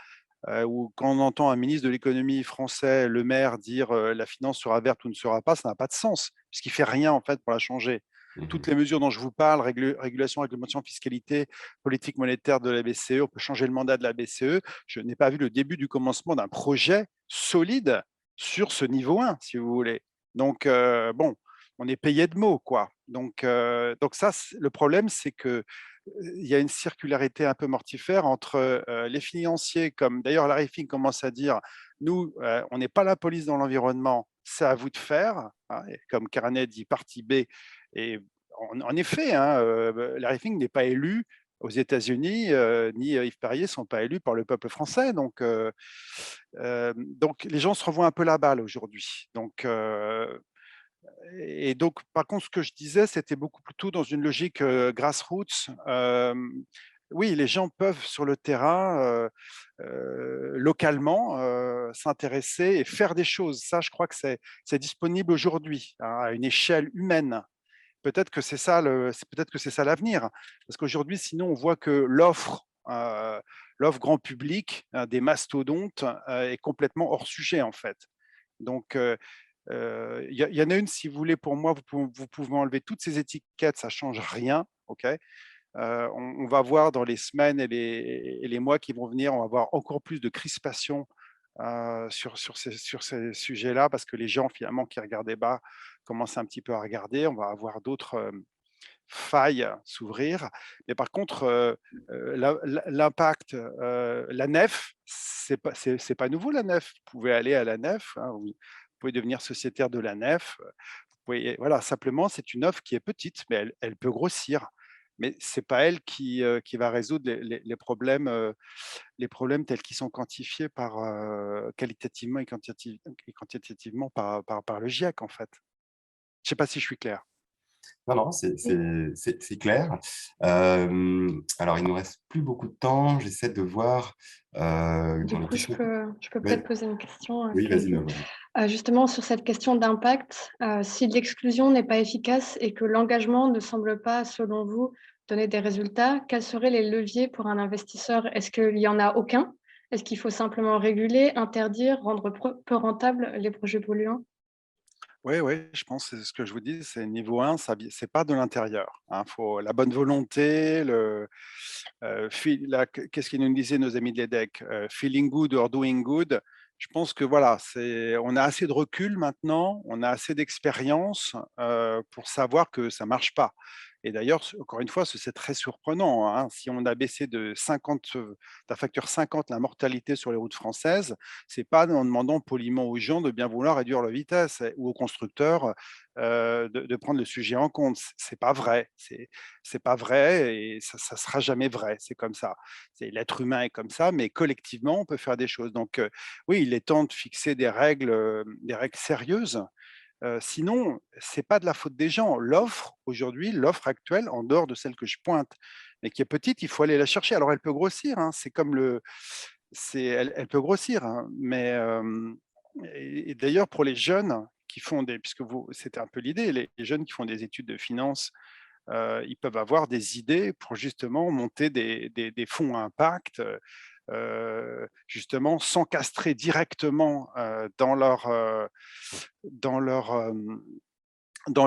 où quand on entend un ministre de l'économie français, Le Maire, dire la finance sera verte ou ne sera pas, ça n'a pas de sens, puisqu'il fait rien en fait pour la changer. Toutes Mhm. les mesures dont je vous parle, régulation, réglementation, fiscalité, politique monétaire de la BCE, on peut changer le mandat de la BCE. Je n'ai pas vu le début du commencement d'un projet solide sur ce niveau 1, si vous voulez. Donc, bon, on est payé de mots, quoi. Donc ça, le problème, c'est que il y a une circularité un peu mortifère entre les financiers, comme d'ailleurs Larry Fink commence à dire, Nous, on n'est pas la police dans l'environnement, c'est à vous de faire. Hein, et comme Carnet dit, partie B. Et en effet, hein, Larry Fink n'est pas élu aux États-Unis, ni Yves Perrier ne sont pas élus par le peuple français. Donc, les gens se revoient un peu la balle aujourd'hui. Et donc, par contre, ce que je disais, c'était beaucoup plutôt dans une logique grassroots. Oui, les gens peuvent sur le terrain, localement, s'intéresser et faire des choses. Ça, je crois que c'est disponible aujourd'hui, hein, à une échelle humaine. Peut-être que c'est ça l'avenir. Parce qu'aujourd'hui, sinon, on voit que l'offre grand public, hein, des mastodontes, est complètement hors sujet, en fait. Donc, il y en a une, si vous voulez, pour moi, vous pouvez enlever toutes ces étiquettes, ça ne change rien. Ok. On va voir dans les semaines et les mois qui vont venir, on va voir encore plus de crispation sur ces sujets-là, parce que les gens, finalement, qui regardaient bas, commencent un petit peu à regarder. On va avoir d'autres failles s'ouvrir. Mais par contre, l'impact, la nef, c'est pas nouveau, la nef. Vous pouvez aller à la nef, hein, vous pouvez devenir sociétaire de la nef. Voilà, simplement, c'est une offre qui est petite, mais elle peut grossir. Mais c'est pas elle qui va résoudre les problèmes tels qu'ils sont quantifiés qualitativement et quantitativement par le GIEC, en fait. Je sais pas si je suis clair. Non, non, c'est clair. Alors, il ne nous reste plus beaucoup de temps. J'essaie de voir Du dans les coup, je questions. peux Oui, peut-être poser une question, oui, vas-y, Casey. Nolwenn. Justement, sur cette question d'impact, si l'exclusion n'est pas efficace et que l'engagement ne semble pas, selon vous, donner des résultats, quels seraient les leviers pour un investisseur? Est-ce qu'il n'y en a aucun? Est-ce qu'il faut simplement réguler, interdire, rendre peu rentables les projets polluants? Oui, oui, je pense que c'est ce que je vous dis, c'est niveau 1, c'est pas de l'intérieur, hein. Faut la bonne volonté, qu'est-ce qu'ils nous disaient nos amis de l'EDEC? Feeling good or doing good. Je pense que voilà, on a assez de recul maintenant, on a assez d'expérience pour savoir que ça marche pas. Et d'ailleurs, encore une fois, c'est très surprenant, hein. Si on a baissé d'un facteur 50 la mortalité sur les routes françaises, c'est pas en demandant poliment aux gens de bien vouloir réduire leur vitesse ou aux constructeurs de prendre le sujet en compte. C'est pas vrai. C'est pas vrai et ça sera jamais vrai. C'est comme ça. L'être humain est comme ça, mais collectivement, on peut faire des choses. Donc, oui, il est temps de fixer des règles sérieuses. Sinon, c'est pas de la faute des gens. L'offre actuelle, en dehors de celle que je pointe, mais qui est petite, il faut aller la chercher. Alors, elle peut grossir, hein, elle peut grossir, hein, mais et d'ailleurs pour les jeunes qui font puisque c'était un peu l'idée, les jeunes qui font des études de finance, ils peuvent avoir des idées pour justement monter des fonds à impact, justement s'encastrer directement dans leur, dans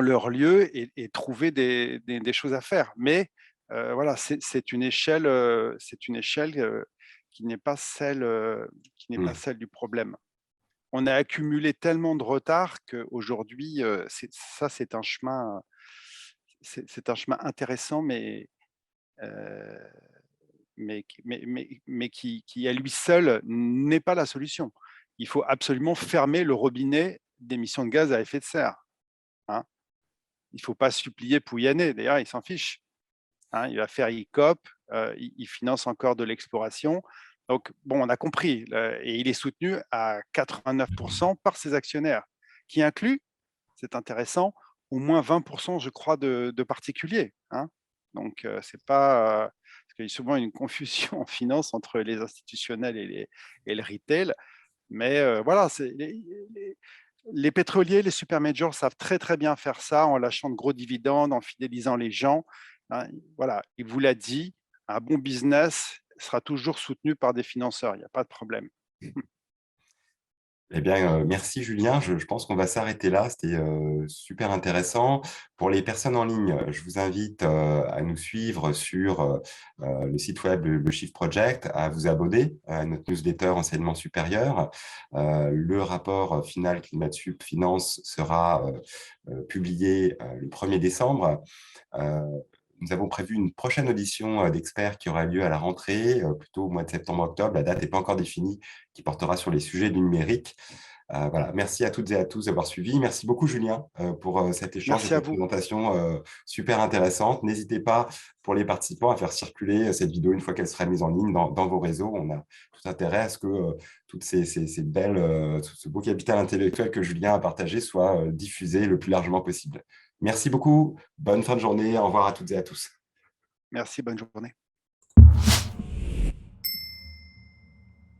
leur lieu et trouver des choses à faire. Mais voilà, c'est une échelle, qui n'est pas Hmm. celle du problème. On a accumulé tellement de retard qu'aujourd'hui, c'est un chemin, c'est un chemin intéressant, euh, mais qui à lui seul n'est pas la solution. Il faut absolument fermer le robinet d'émissions de gaz à effet de serre, hein. Il ne faut pas supplier Pouyanné, d'ailleurs, il s'en fiche, hein. Il va faire ICOP, il finance encore de l'exploration. Donc, bon, on a compris, et il est soutenu à 89% par ses actionnaires, qui inclut, c'est intéressant, au moins 20%, je crois, de particuliers, hein. Donc, c'est pas. Parce qu'il y a souvent une confusion en finance entre les institutionnels et le retail. Mais voilà, les pétroliers, les super majors savent très très bien faire ça en lâchant de gros dividendes, en fidélisant les gens, hein. Voilà, il vous l'a dit, un bon business sera toujours soutenu par des financeurs, il n'y a pas de problème. Eh bien, merci Julien. Je pense qu'on va s'arrêter là. C'était super intéressant. Pour les personnes en ligne, je vous invite à nous suivre sur le site web Le Shift Project, à vous abonner à notre newsletter enseignement supérieur. Le rapport final ClimatSup Finance sera publié le 1er décembre. nous avons prévu une prochaine audition d'experts qui aura lieu à la rentrée, plutôt au mois de septembre-octobre. La date n'est pas encore définie, qui portera sur les sujets du numérique. Voilà. Merci à toutes et à tous d'avoir suivi. Merci beaucoup, Julien, pour cet échange et Merci à cette vous. présentation super intéressante. N'hésitez pas, pour les participants, à faire circuler cette vidéo une fois qu'elle sera mise en ligne dans vos réseaux. On a tout intérêt à ce que toutes ces belles, ce beau capital intellectuel que Julien a partagé soit diffusé le plus largement possible. Merci beaucoup. Bonne fin de journée. Au revoir à toutes et à tous. Merci, bonne journée.